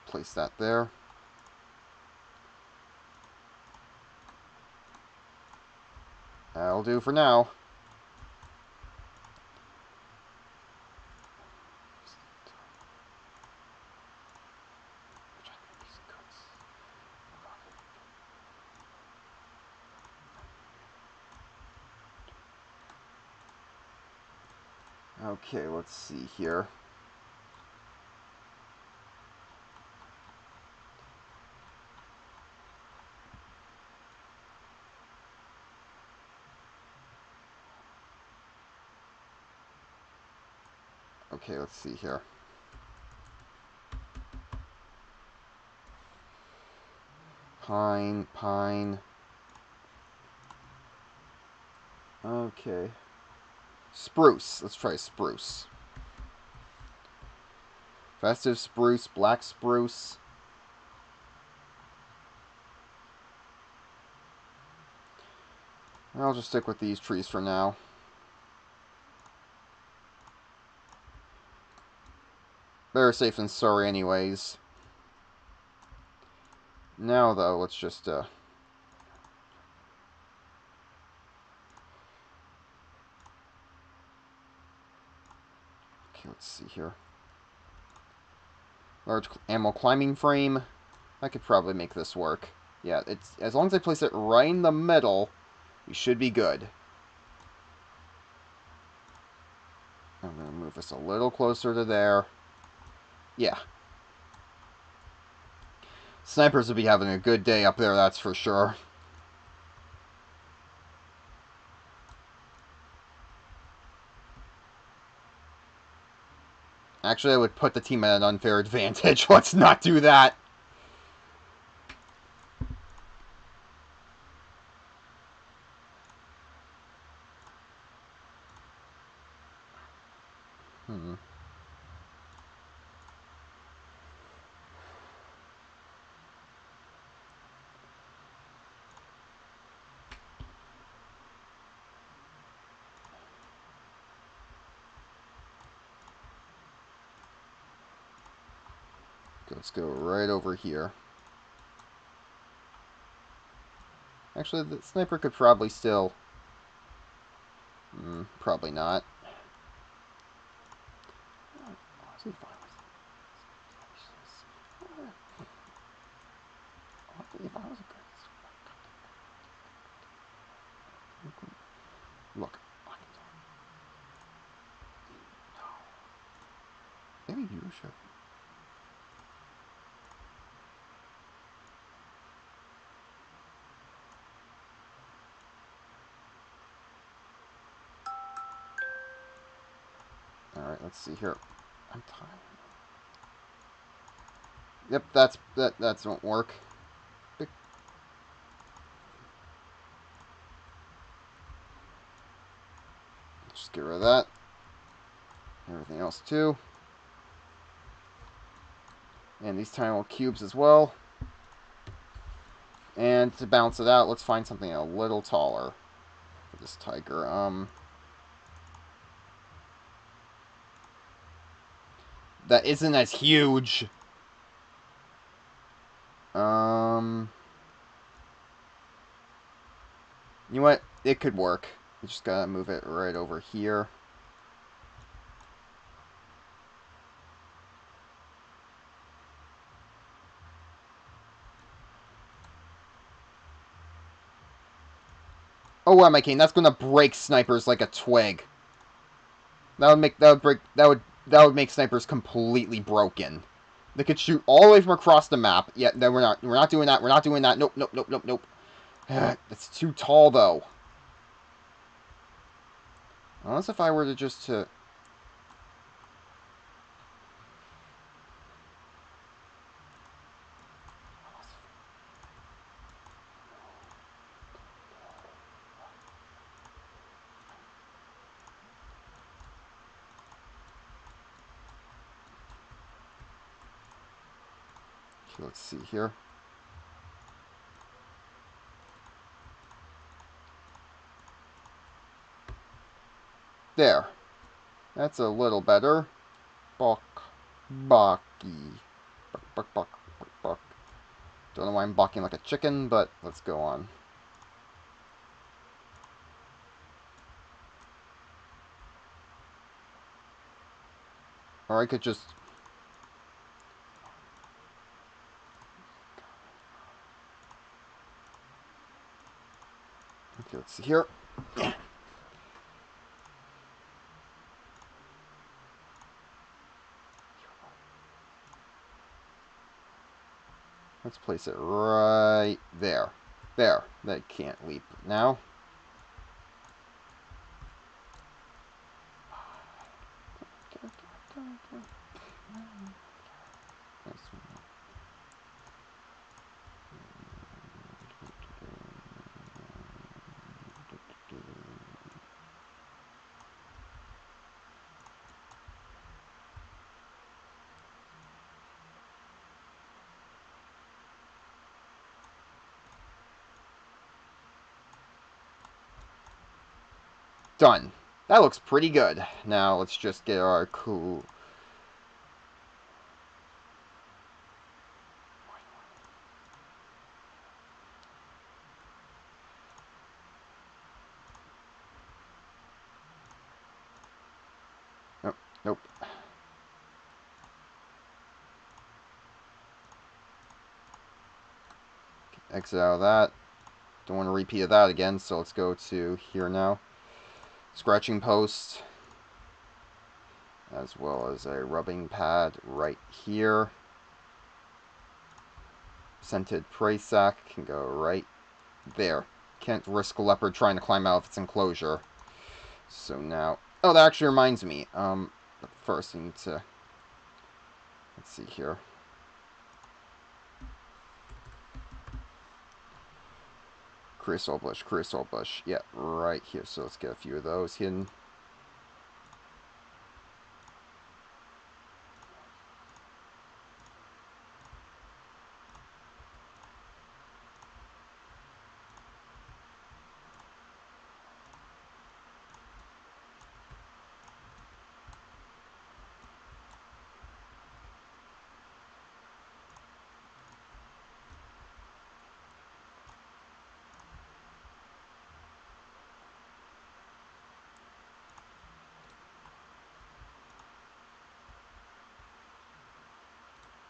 Place that there. That'll do for now. Okay, let's see here. Okay, let's see here. Pine, pine. Okay. Spruce. Let's try spruce. Festive spruce, black spruce. I'll just stick with these trees for now. Better safe than sorry anyways. Now though, let's just okay, let's see here. Large ammo climbing frame. I could probably make this work. Yeah, it's as long as I place it right in the middle, we should be good. I'm going to move this a little closer to there. Yeah. Snipers will be having a good day up there, that's for sure. Actually, I would put the team at an unfair advantage. Let's not do that. Let's go right over here. Actually, the sniper could probably still... probably not. Look. Maybe you should. Alright, let's see here. I'm tired. Yep, that won't work. Just get rid of that. Everything else too. And these tiny little cubes as well. And to balance it out, let's find something a little taller for this tiger. That isn't as huge. You know what? It could work. You just gotta move it right over here. Oh, am I kidding? That's gonna break snipers like a twig. That would that would make snipers completely broken. They could shoot all the way from across the map. Yeah, then we're not doing that. We're not doing that. Nope, nope, nope, nope, nope. That's too tall though. Unless if I were to just to... Okay, let's see here. There. That's a little better. Buck. Bucky. Buck, buck, buck, buck, buck. Don't know why I'm bucking like a chicken, but let's go on. Or I could just... Okay, let's see here. Let's place it right there. There. They can't leap now. Done. That looks pretty good. Now let's just get our cool... Nope. Nope. Exit out of that. Don't want to repeat of that again, so let's go to here now. Scratching post, as well as a rubbing pad right here. Scented prey sack can go right there. Can't risk a leopard trying to climb out of its enclosure. So now... Oh, that actually reminds me. But first I need to... Let's see here. Creosote bush, creosote bush. Yeah, right here. So let's get a few of those hidden.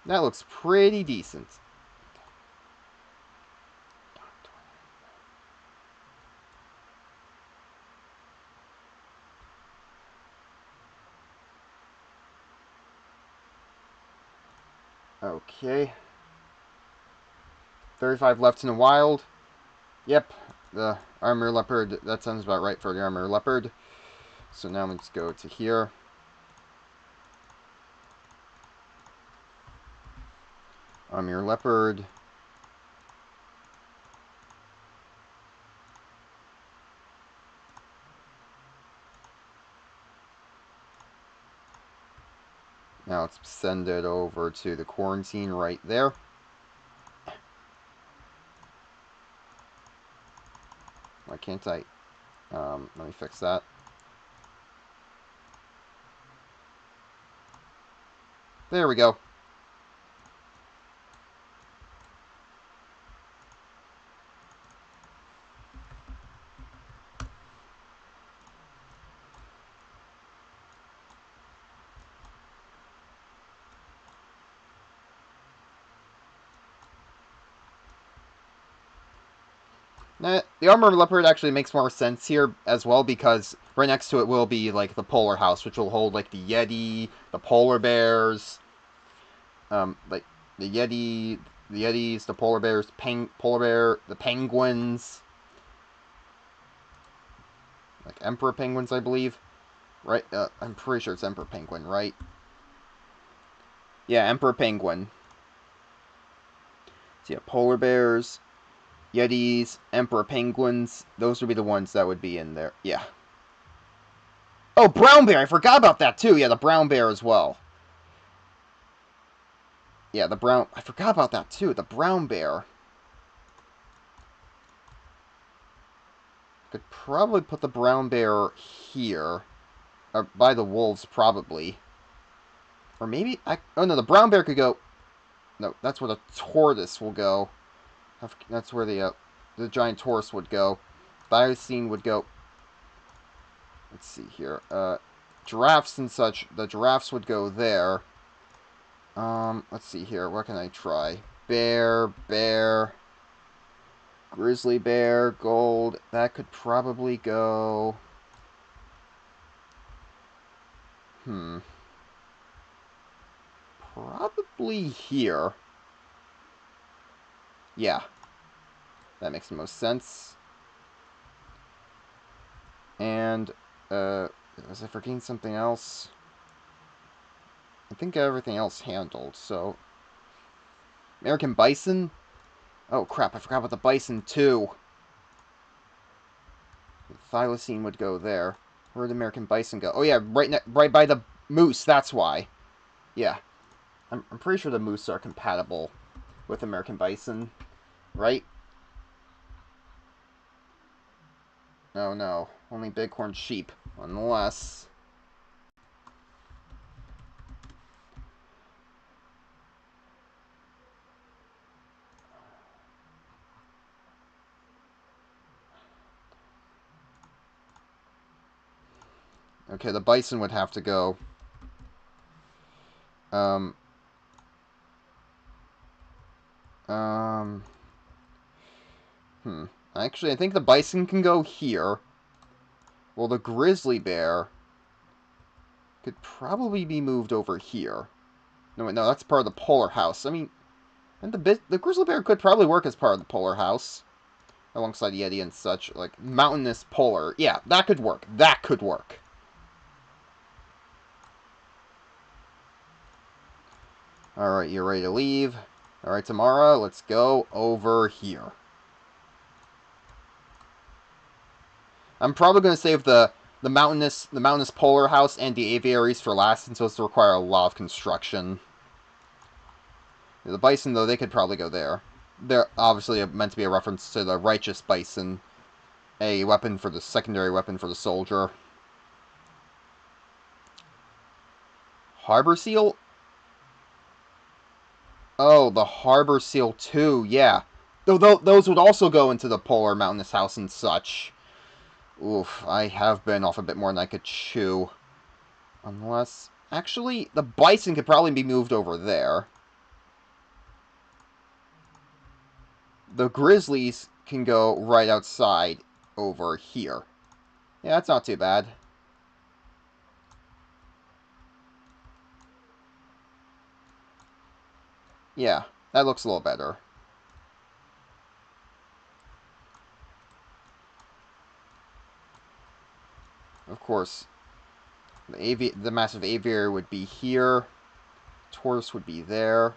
That looks pretty decent. Okay. 35 left in the wild. Yep, the armor leopard. That sounds about right for the armor leopard. So now let's go to here. Armor leopard. Now let's send it over to the quarantine right there. Why can't I? Let me fix that. There we go. The armored leopard actually makes more sense here as well, because right next to it will be, like, the polar house, which will hold, like, the Yeti, the polar bears, like, the Yetis, the polar bears, the penguins, like, emperor penguins, I believe, right? I'm pretty sure it's emperor penguin, right? Yeah, emperor penguin. So yeah, polar bears, Yetis, emperor penguins, those would be the ones that would be in there, yeah. Oh, brown bear! I forgot about that, too! Yeah, the brown bear as well. Yeah, the brown... I forgot about that, too. The brown bear. Could probably put the brown bear here. Or by the wolves, probably. Or maybe... oh, no, the brown bear could go... No, that's where the tortoise will go. That's where the giant tortoise would go. Thylacine would go... Let's see here. Giraffes and such. The giraffes would go there. Let's see here. What can I try? Bear... Grizzly bear, gold. That could probably go... Probably here. Yeah. That makes the most sense. And, was I forgetting something else? I think everything else handled, so... American bison? Oh, crap, I forgot about the bison, too. The thylacine would go there. Where'd the American bison go? Oh, yeah, right by the moose, that's why. Yeah. I'm pretty sure the moose are compatible with American bison, right? Oh, no. Only bighorn sheep. Unless... Okay, the bison would have to go. Um... Um... Actually, I think the bison can go here. Well, the grizzly bear could probably be moved over here. No, wait, no, that's part of the polar house. I mean, and the grizzly bear could probably work as part of the polar house. Alongside Yeti and such. Like, mountainous polar. Yeah, that could work. That could work. Alright, you're ready to leave. Alright, Tamara, let's go over here. I'm probably going to save the mountainous polar house and the aviaries for last, since those require a lot of construction. The bison, though, they could probably go there. They're obviously meant to be a reference to the righteous bison, a weapon for the secondary weapon for the soldier. Harbor seal? Oh, the harbor seal too, yeah. Though those would also go into the polar mountainous house and such. Oof, I have been off a bit more than I could chew. Unless... Actually, the bison could probably be moved over there. The grizzlies can go right outside over here. Yeah, that's not too bad. Yeah, that looks a little better. Of course, the massive aviary would be here. Tortoise would be there.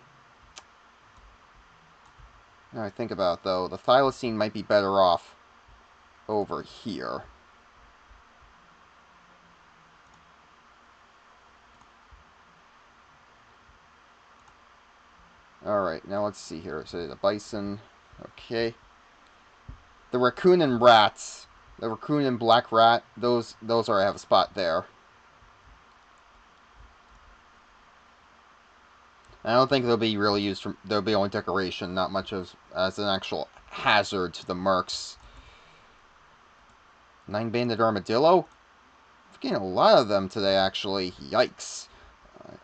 Now I think about it, though, the thylacine might be better off over here. Alright, now let's see here. So the bison. Okay. The raccoon and rats. The raccoon and black rat. Those are I have a spot there. I don't think they'll be really used for... They'll be only decoration, not much as an actual hazard to the mercs. 9-banded armadillo? I've gained a lot of them today, actually. Yikes.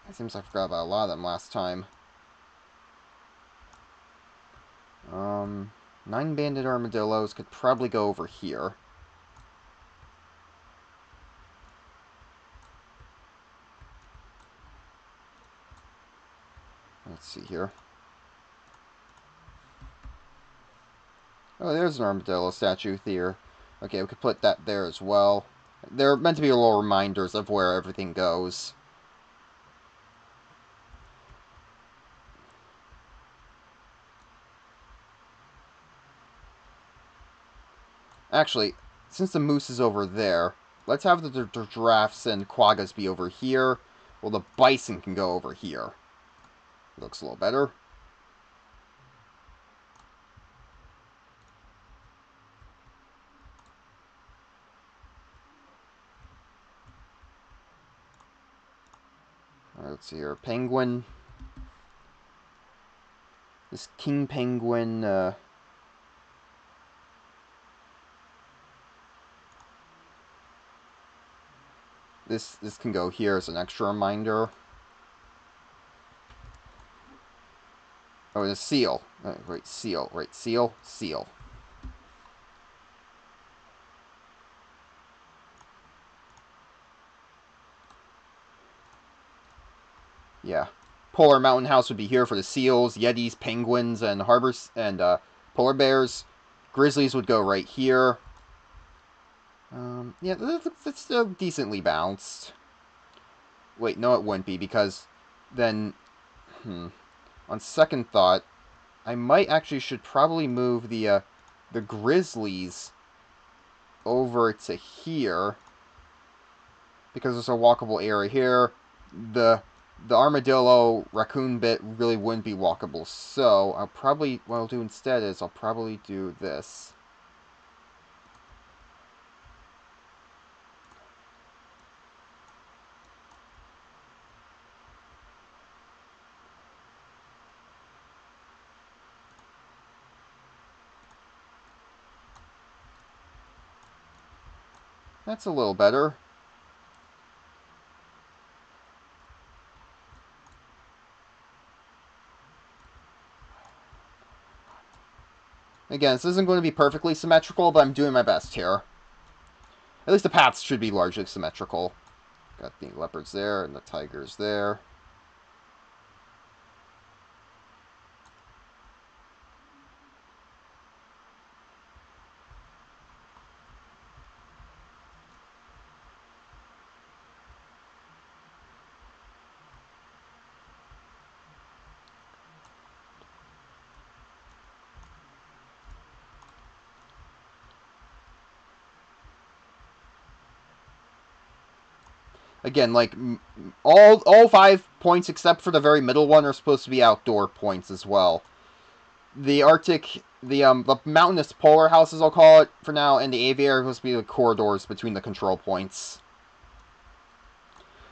It seems I forgot about a lot of them last time. 9 banded armadillos could probably go over here. Let's see here. Oh, there's an armadillo statue here. Okay, we could put that there as well. They're meant to be little reminders of where everything goes. Actually, since the moose is over there, let's have the giraffes and quaggas be over here. Well, the bison can go over here. Looks a little better. Let's see here. Penguin. This king penguin, this can go here as an extra reminder. Oh, the seal. Right, seal. Right, seal. Seal. Yeah. Polar Mountain House would be here for the seals, yetis, penguins, and harbors and polar bears. Grizzlies would go right here. Yeah, that's still decently balanced. Wait, no, it wouldn't be because then, on second thought, I might actually should probably move the grizzlies over to here because there's a walkable area here. The armadillo raccoon bit really wouldn't be walkable, so what I'll do instead is I'll probably do this. That's a little better. Again, this isn't going to be perfectly symmetrical, but I'm doing my best here. At least the paths should be largely symmetrical. Got the leopards there and the tigers there. Again, like all 5 points except for the very middle one are supposed to be outdoor points as well. The Arctic, the mountainous polar houses, I'll call it for now, and the aviary are supposed to be the corridors between the control points.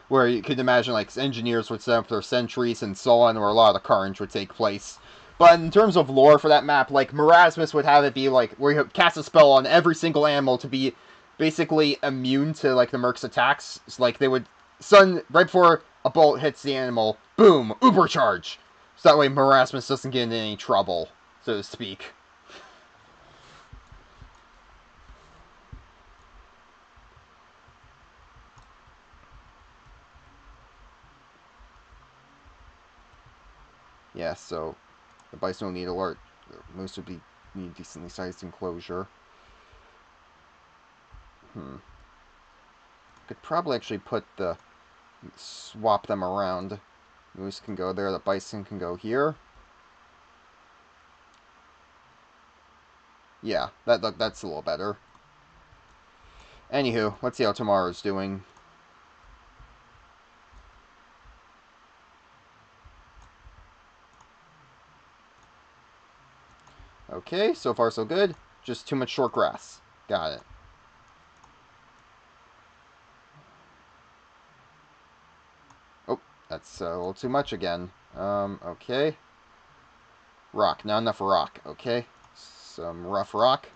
Where you could imagine, like, engineers would set up their sentries and so on, where a lot of the carnage would take place. But in terms of lore for that map, like, Marasmus would have it be, like, where you cast a spell on every single animal to be basically immune to, like, the Merc's attacks. It's like, they would, right before a bullet hits the animal, boom, uber charge! So that way Marasmus doesn't get into any trouble, so to speak. Yeah, so the bison will need alert. The moose would need decently sized enclosure. Could probably actually swap them around. Moose can go there, the bison can go here. Yeah, that's a little better. Anywho, let's see how tomorrow's doing. Okay, so far so good. Just too much short grass. Got it. Oh, that's a little too much again. Okay. Rock, not enough rock, okay. Some rough rock.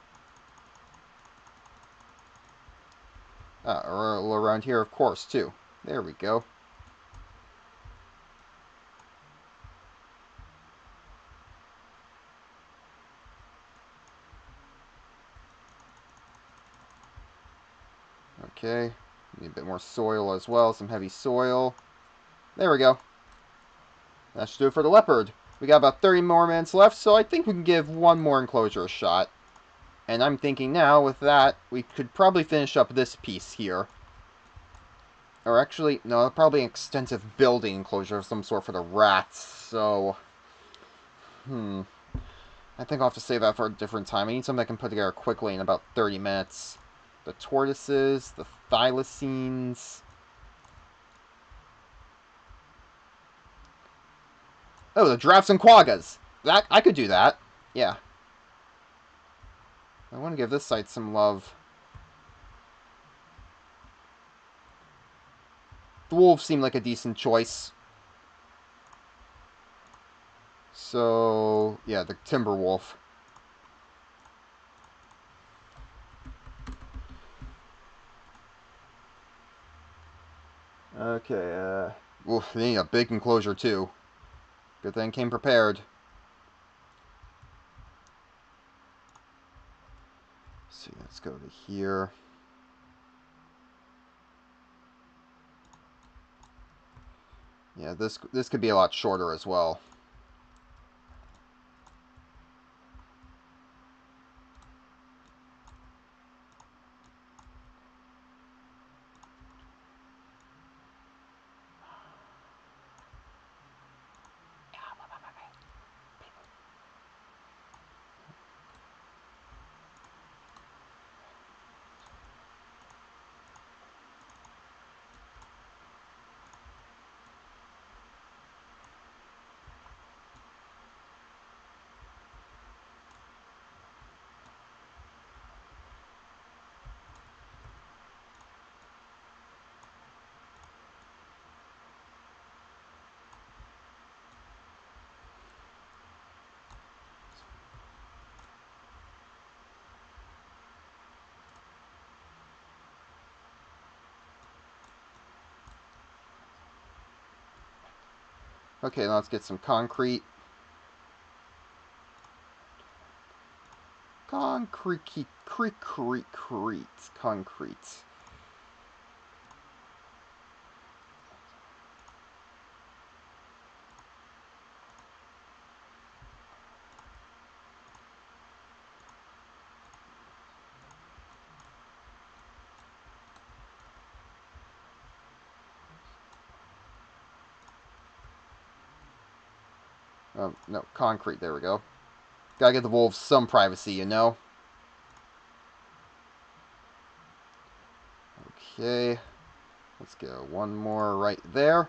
Around here, of course, too. There we go. Okay. Need a bit more soil as well. Some heavy soil. There we go. That should do it for the leopard. We got about 30 more minutes left, so I think we can give one more enclosure a shot. And I'm thinking now, with that, we could probably finish up this piece here. Or actually, no, probably an extensive building enclosure of some sort for the rats, so... I think I'll have to save that for a different time. I need something I can put together quickly in about 30 minutes. The tortoises, the thylacines... Oh, the giraffes and quaggas! That, I could do that. Yeah. I want to give this site some love. The wolves seem like a decent choice. So, yeah, the timber wolf. Okay, oof, they need a big enclosure, too. Good thing came prepared. Let's see, let's go to here. Yeah, this could be a lot shorter as well. Okay, now let's get some concrete. Concrete. No, concrete, there we go. Gotta give the wolves some privacy, you know? Okay. Let's go one more right there.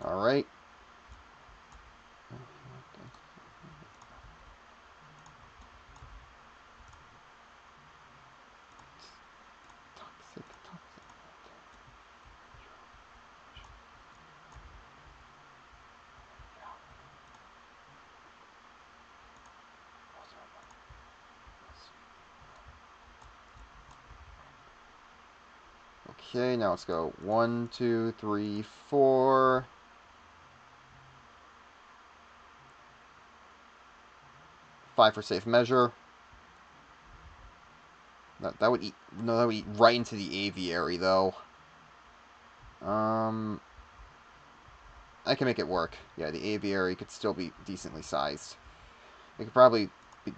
Alright. Okay, now let's go 1, 2, 3, 4. 5 for safe measure. That would eat. No, that would eat right into the aviary, though. I can make it work. Yeah, the aviary could still be decently sized. It could probably be...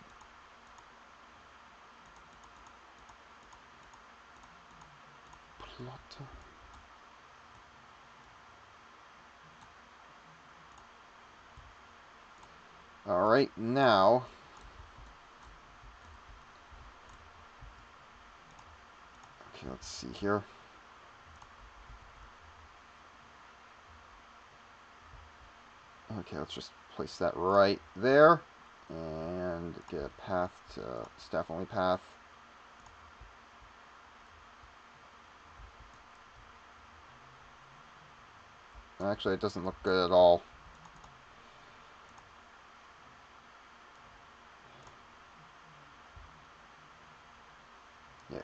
Plotter. Alright, now... Okay, let's see here. Okay, let's just place that right there. And get a path to staff-only path. Actually, it doesn't look good at all. Yeah,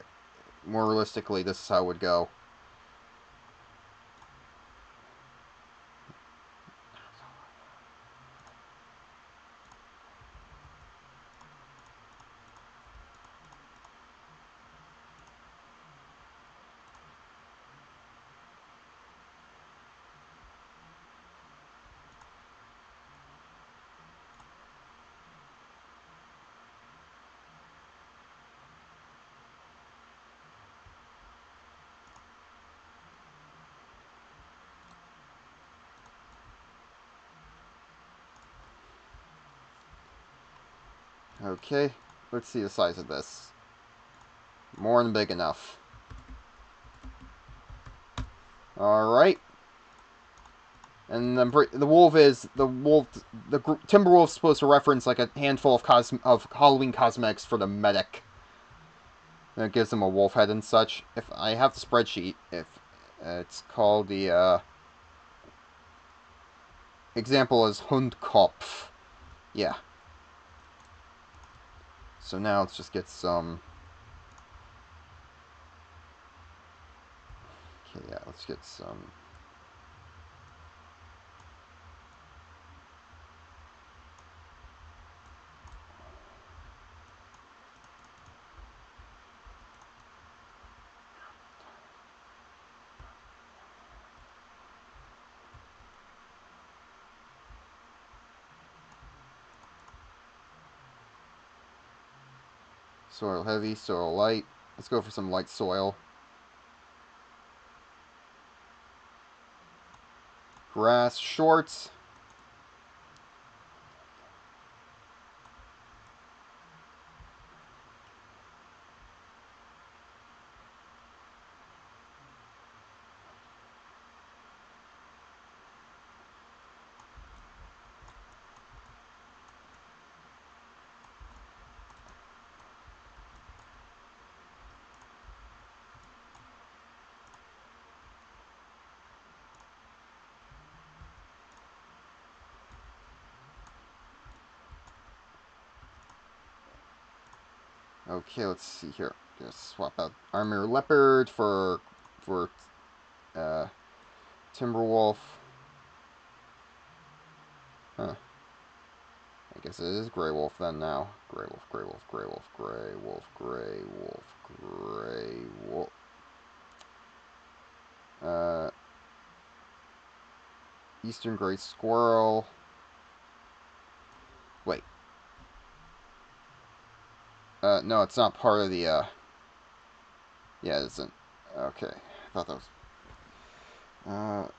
more realistically, this is how it would go. Okay, let's see the size of this. More than big enough. Alright. And the wolf is the wolf. The timber wolf's supposed to reference like a handful of Halloween cosmetics for the medic. And it gives him a wolf head and such. If I have the spreadsheet, if it's called the example is Hundkopf. Yeah. So now let's just get some. Okay, yeah, let's get some. Soil heavy, soil light. Let's go for some light soil. Grass shorts. Okay, let's see here. Just swap out armor leopard for uh, Timberwolf. Huh. I guess it is Grey Wolf then now. Grey Wolf, Grey Wolf, Grey Wolf, Grey Wolf, Grey Wolf, Grey Wolf. Uh, Eastern Grey Squirrel. Wait. No, it's not part of the, yeah, it isn't. Okay. I thought that was, um,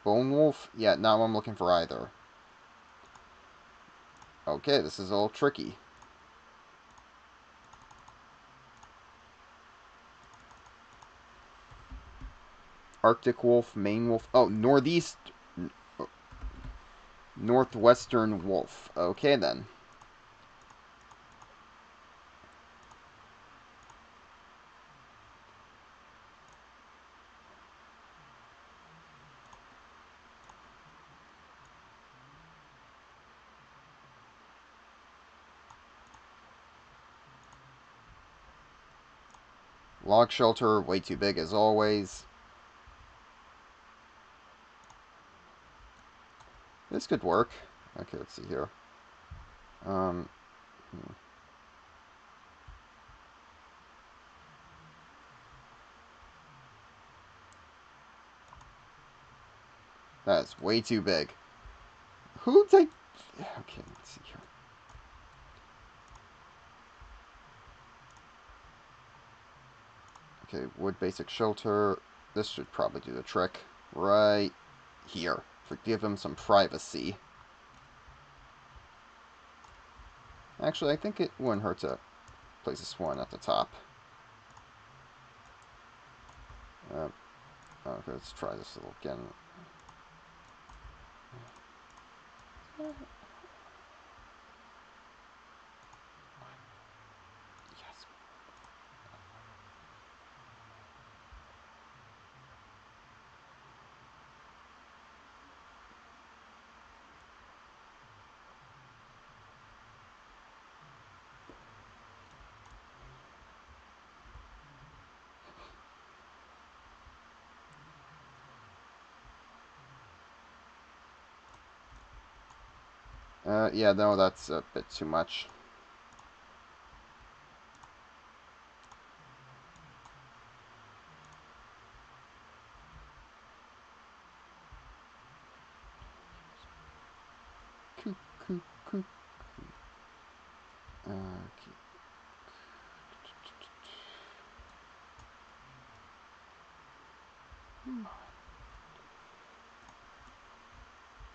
Bone Wolf? Yeah, not what I'm looking for either. Okay, this is a little tricky. Arctic Wolf, Maine Wolf. Oh, Northwestern Wolf. Okay, then. Log shelter, way too big as always. This could work. Okay, let's see here. Um, That's way too big. Who'd I... Okay, let's see here. Okay, wood basic shelter. This should probably do the trick. Right here. Give him some privacy. Actually, I think it wouldn't hurt to place this one at the top. Okay, let's try this little again. Yes. Yeah, no, that's a bit too much. Coo, coo, coo. Okay.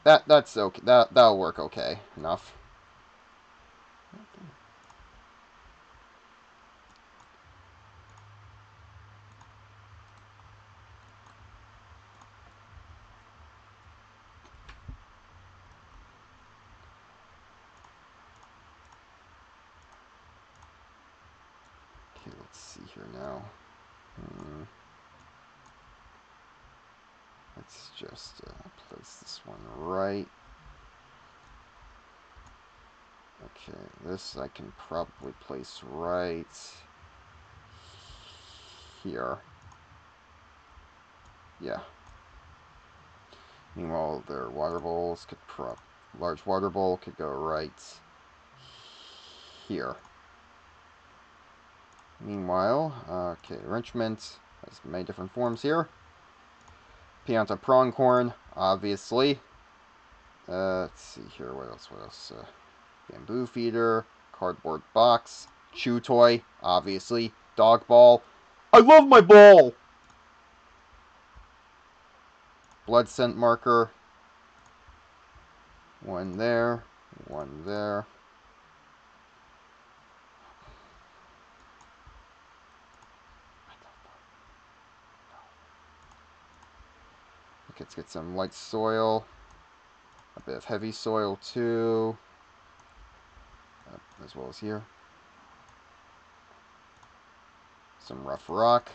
That's okay. That'll work okay enough. Okay, let's see here now. Let's just place this one right. Okay, this I can probably place right here. Yeah. Meanwhile, their water bowls could large water bowl could go right here. Meanwhile, okay, enrichment has many different forms here. Pianta pronghorn, obviously. Let's see here, what else? Bamboo feeder, cardboard box, chew toy, obviously, dog ball. I love my ball! Blood scent marker. One there, one there. Okay, let's get some light soil. A bit of heavy soil too. As well as here. Some rough rock.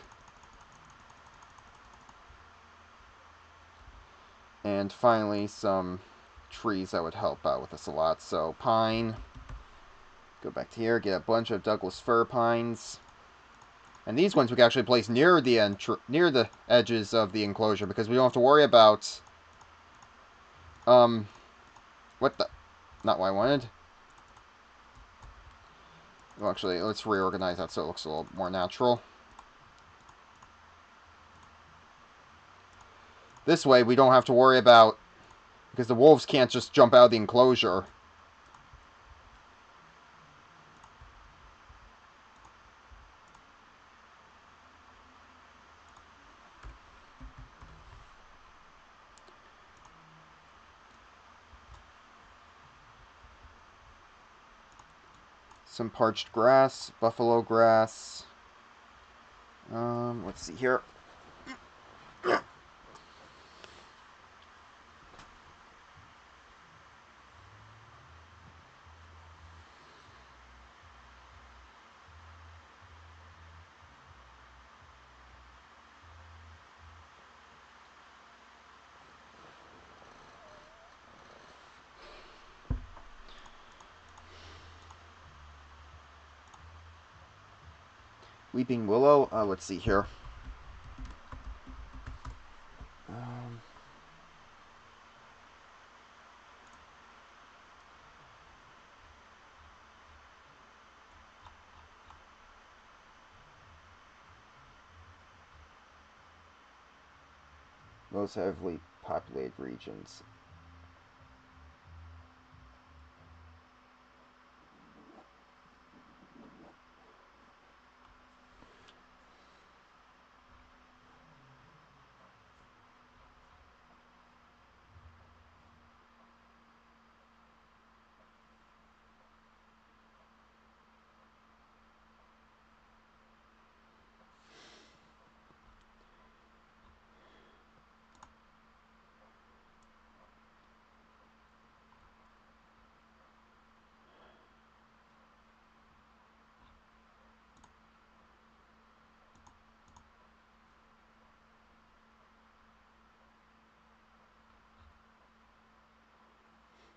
And finally, some trees that would help out with this a lot. So, pine. Go back to here, get a bunch of Douglas fir pines. And these ones we can actually place near the edges of the enclosure because we don't have to worry about what the not what I wanted. Well, actually, let's reorganize that so it looks a little more natural. This way we don't have to worry about because the wolves can't just jump out of the enclosure. Some parched grass, buffalo grass. Let's see here. Weeping willow. Let's see here. Um, most heavily populated regions.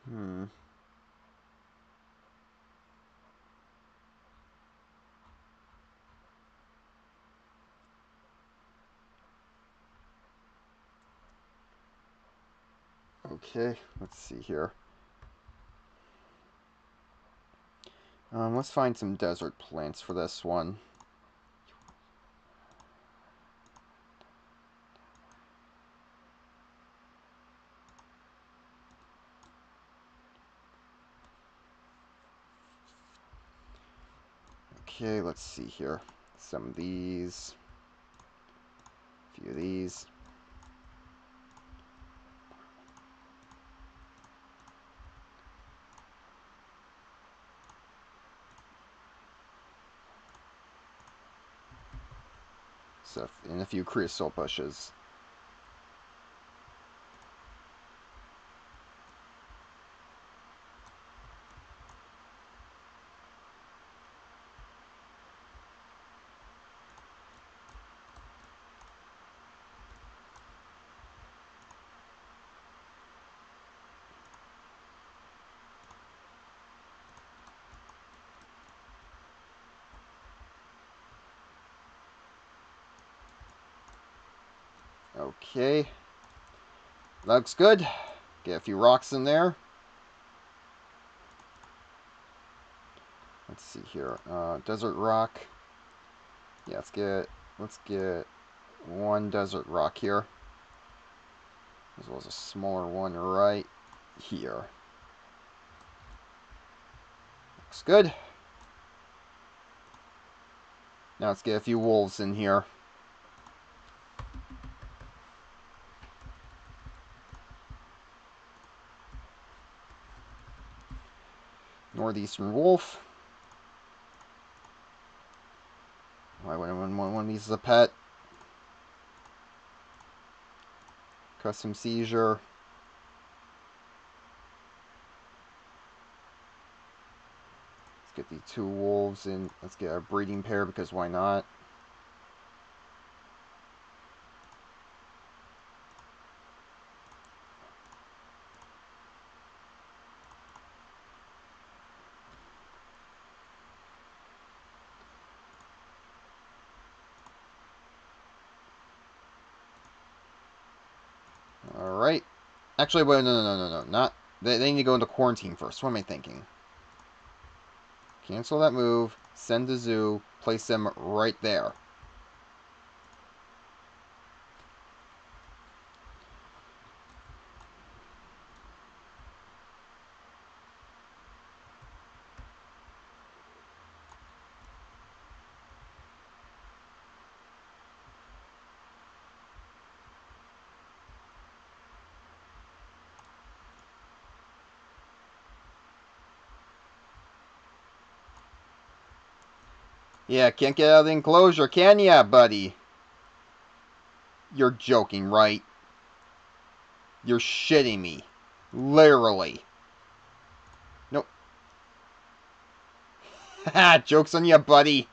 Hmm. Okay, let's see here. Let's find some desert plants for this one. Okay, let's see here. Some of these. A few of these. So, and a few creosote bushes. Okay. Looks good. Get a few rocks in there. Let's see here. Desert rock. Yeah, let's get one desert rock here. As well as a smaller one right here. Looks good. Now let's get a few wolves in here. Northeastern wolf. Why would anyone want one of these as a pet? Custom seizure. Let's get these two wolves in. Let's get a breeding pair because why not? Alright. Actually, wait, no. Not. They need to go into quarantine first. What am I thinking? Cancel that move. Send the zoo. Place them right there. Yeah, can't get out of the enclosure, can ya, buddy? You're joking, right? You're shitting me. Literally. Nope. Haha, joke's on ya, buddy.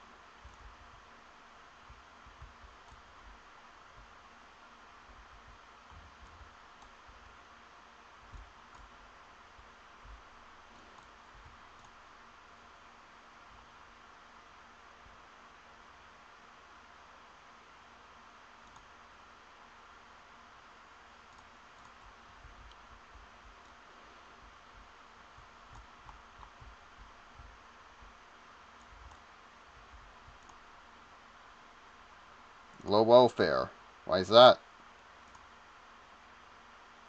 Low welfare. Why is that?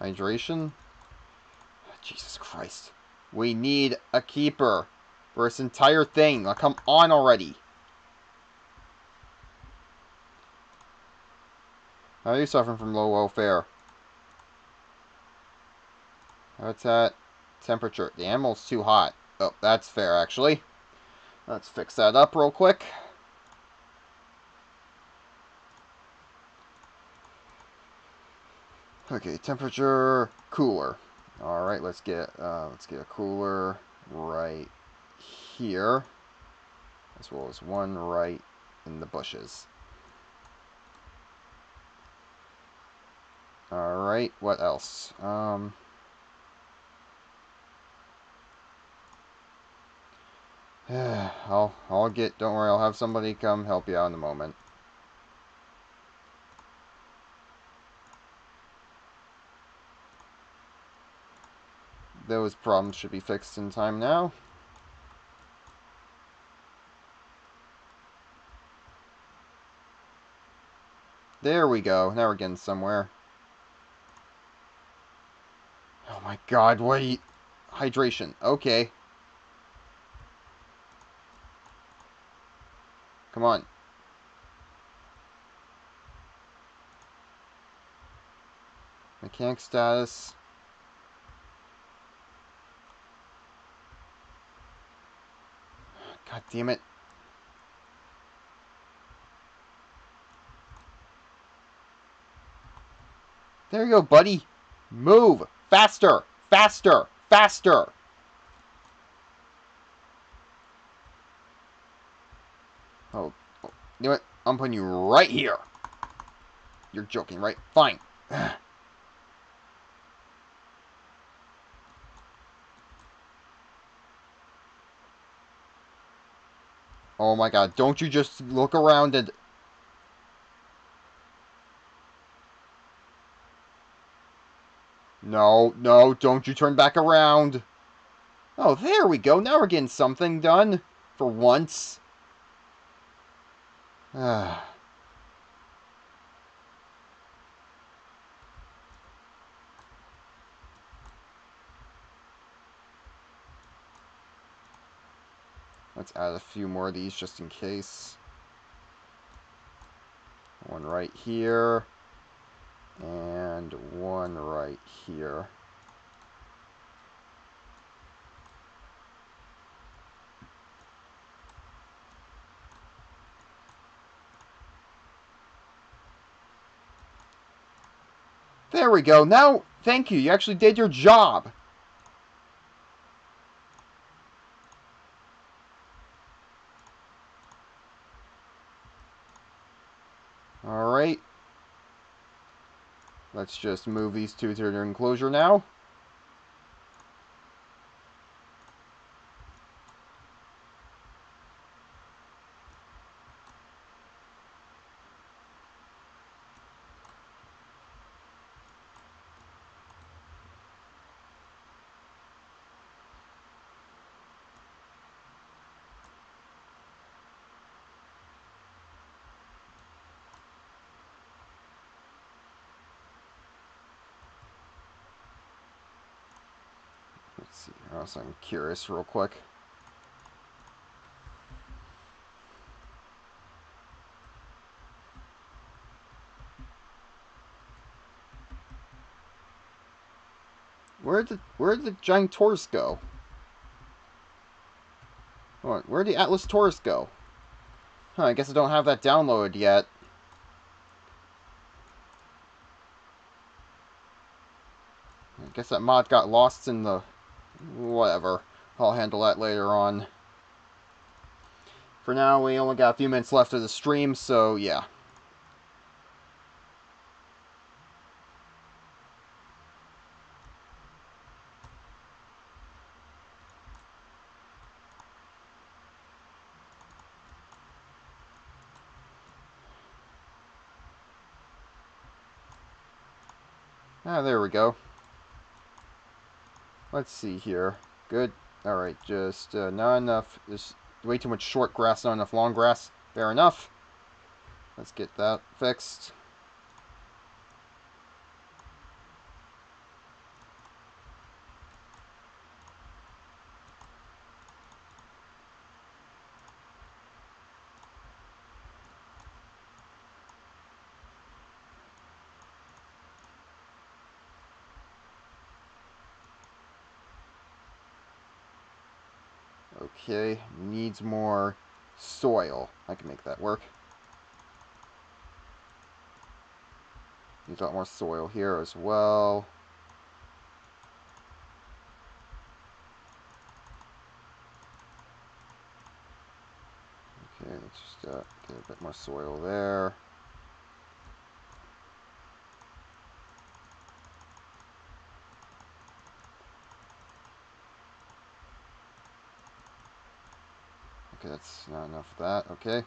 Hydration? Jesus Christ. We need a keeper for this entire thing. Now, come on already. How are you suffering from low welfare? Habitat. Temperature. The animal's too hot. Oh, that's fair, actually. Let's fix that up real quick. Okay, temperature cooler. All right, let's get a cooler right here, as well as one right in the bushes. All right, what else? I'll get. Don't worry, I'll have somebody come help you out in a moment. Those problems should be fixed in time now. There we go. Now we're getting somewhere. Oh my god, what are you... Hydration. Okay. Come on. Mechanic status. God damn it. There you go, buddy. Move. Faster. Faster. Faster. Oh, you know what? I'm putting you right here. You're joking, right? Fine. Oh my god, don't you just look around and... No, no, don't you turn back around. Oh, there we go. Now we're getting something done. For once. Let's add a few more of these just in case. One right here. And one right here. There we go. Now, thank you. You actually did your job. Alright. Let's just move these two to their enclosure now. Let's see. Also, I'm curious real quick. Where'd the giant Taurus go? Where'd the Atlas Taurus go? Huh, I guess I don't have that downloaded yet. I guess that mod got lost in the... Whatever. I'll handle that later on. For now, we only got a few minutes left of the stream, so yeah. Ah, there we go. Let's see here. Good. Alright, just not enough. There's way too much short grass, not enough long grass. Fair enough. Let's get that fixed. Okay, needs more soil. I can make that work. Needs a lot more soil here as well. Okay, let's just get a bit more soil there. Okay, that's not enough of that. Okay.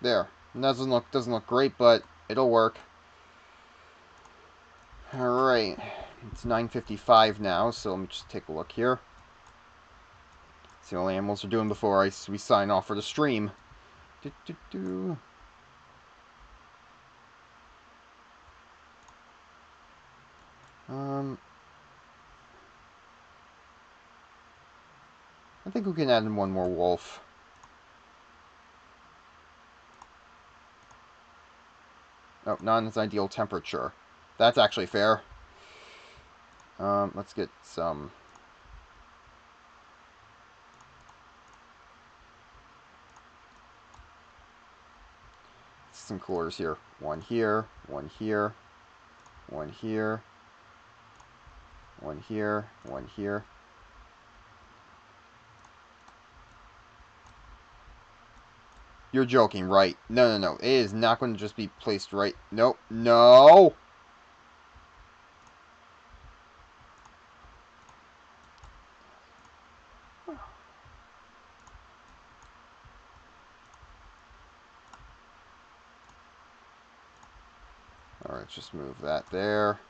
There. Doesn't look great, but it'll work. Alright. It's 9:55 now, so let me just take a look here. See what animals are doing before we sign off for the stream. Do, do, do. I think we can add in one more wolf. Oh, not in its ideal temperature. That's actually fair. Let's get some coolers here. One here, one here, one here, one here, one here. You're joking, right? No, no, no. It is not going to just be placed right. Nope. No! Alright, just move that there.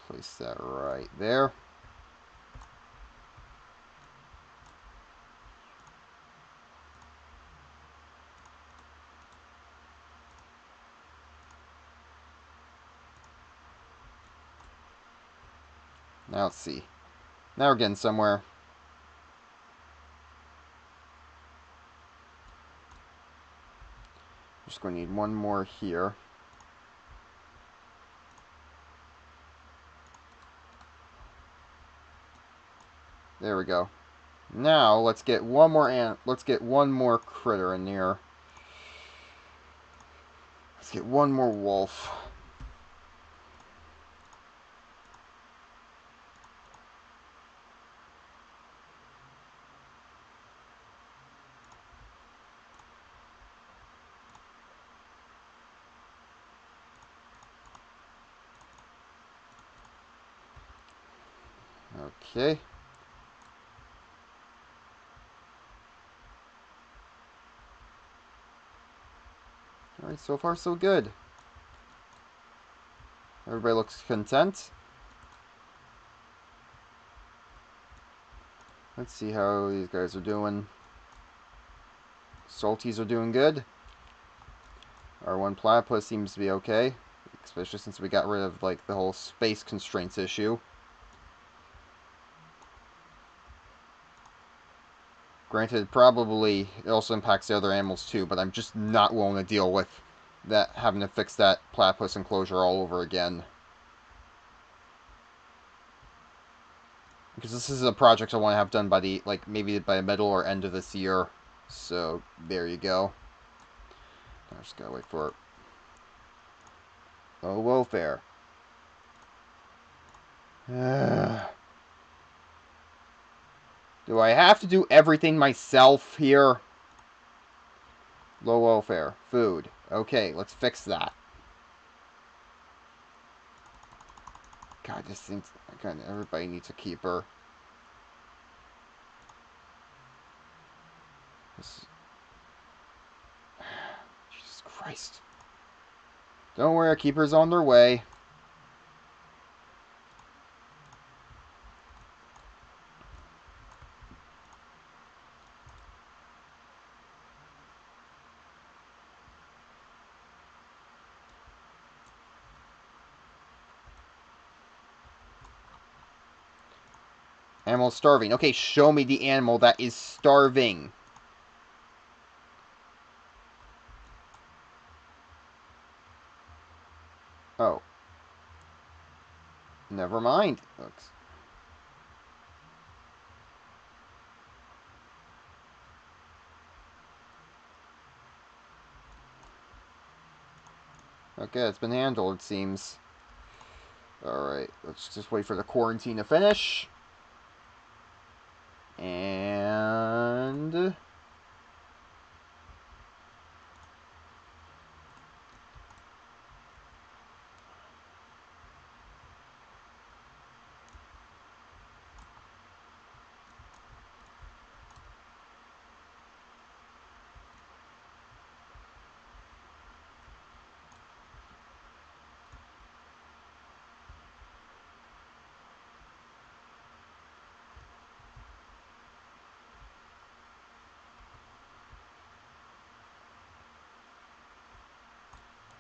Place that right there. Now let's see. Now we're getting somewhere. Just going to need one more here. There we go. Now let's get one more critter in here. Let's get one more wolf. Okay. Alright, so far so good. Everybody looks content. Let's see how these guys are doing. Salties are doing good. Our one platypus seems to be okay. Especially since we got rid of, like, the whole space constraints issue. Granted, probably it also impacts the other animals too, but I'm just not willing to deal with that, having to fix that platypus enclosure all over again. Because this is a project I want to have done by the, like, maybe by the middle or end of this year. So, there you go. I just gotta wait for it. Oh, welfare. Do I have to do everything myself here? Low welfare. Food. Okay, let's fix that. God, this thing's... God, everybody needs a keeper. This... Jesus Christ. Don't worry, our keeper's on their way. Animal starving. Okay, show me the animal that is starving. Oh. Never mind. Looks. Okay, it's been handled, it seems. Alright, let's just wait for the quarantine to finish. And...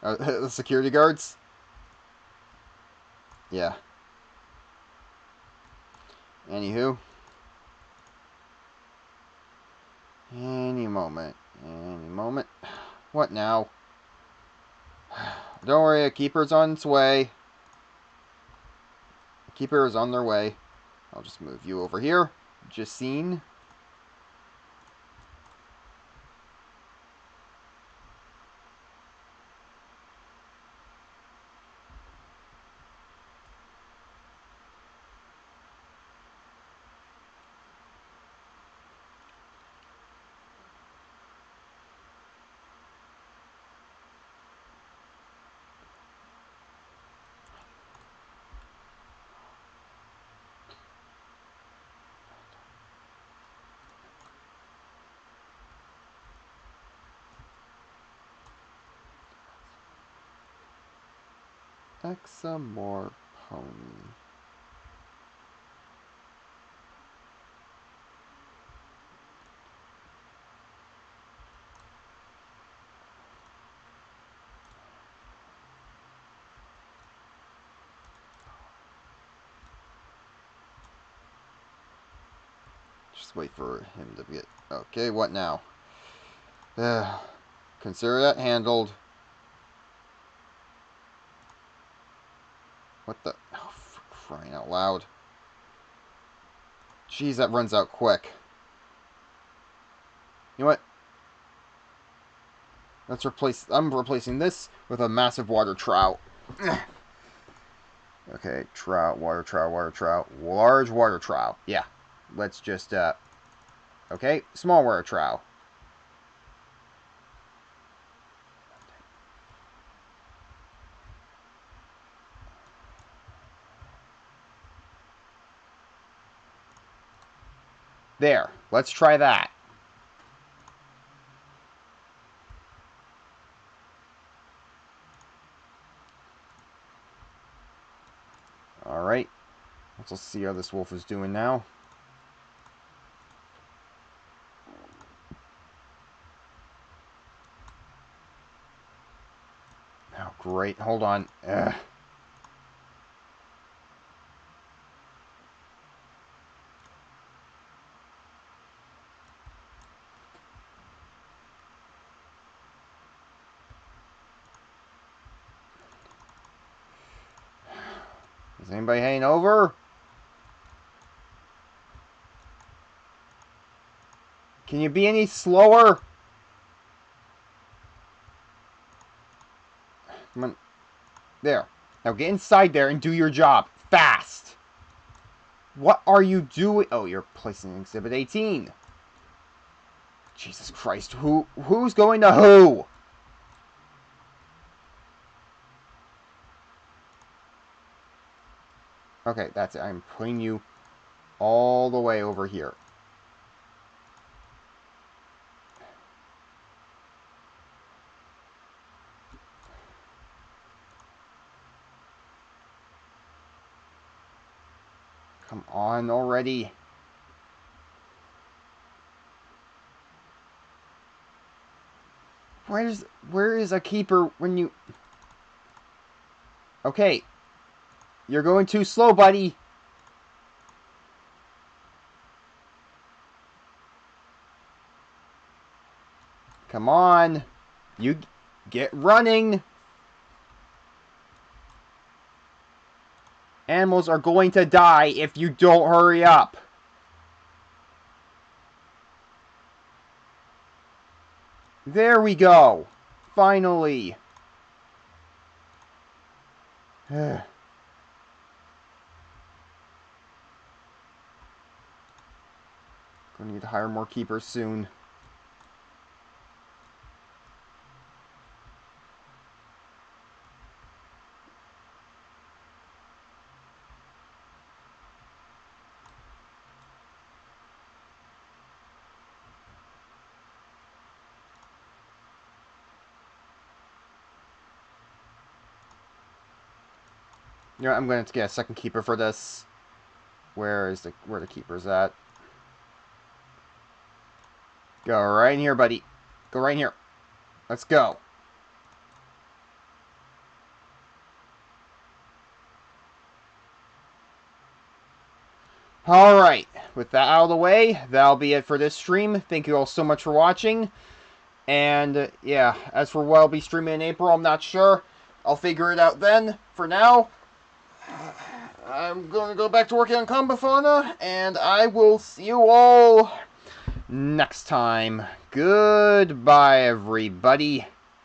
The security guards? Yeah. Anywho. Any moment. Any moment. What now? Don't worry, a keeper's on its way. A keeper is on their way. I'll just move you over here. Justine. Examore pony. Just wait for him to get... Okay, what now? Consider that handled. What the... Oh, for crying out loud. Jeez, that runs out quick. You know what? Let's replace... I'm replacing this with a massive water trout. Okay, trout, water trout, water trout. Large water trout. Yeah. Let's just, okay, small water trout. There. Let's try that. Alright. Let's see how this wolf is doing now. Oh, great. Hold on. Ugh. Is anybody hanging over? Can you be any slower? Come on. There. Now get inside there and do your job. Fast! What are you doing? Oh, you're placing Exhibit 18. Jesus Christ. Who's going to who? Okay, that's it. I'm putting you all the way over here. Come on already. Where is a keeper when you... Okay. You're going too slow, buddy. Come on. You get running. Animals are going to die if you don't hurry up. There we go. Finally. Gonna need to hire more keepers soon. You know, I'm going to get a second keeper for this. Where the keeper's at? Go right in here, buddy. Go right in here. Let's go. Alright, with that out of the way, that'll be it for this stream. Thank you all so much for watching. And, yeah, as for what I'll be streaming in April, I'm not sure. I'll figure it out then. For now, I'm going to go back to working on Combofauna, and I will see you all next time. Goodbye, everybody.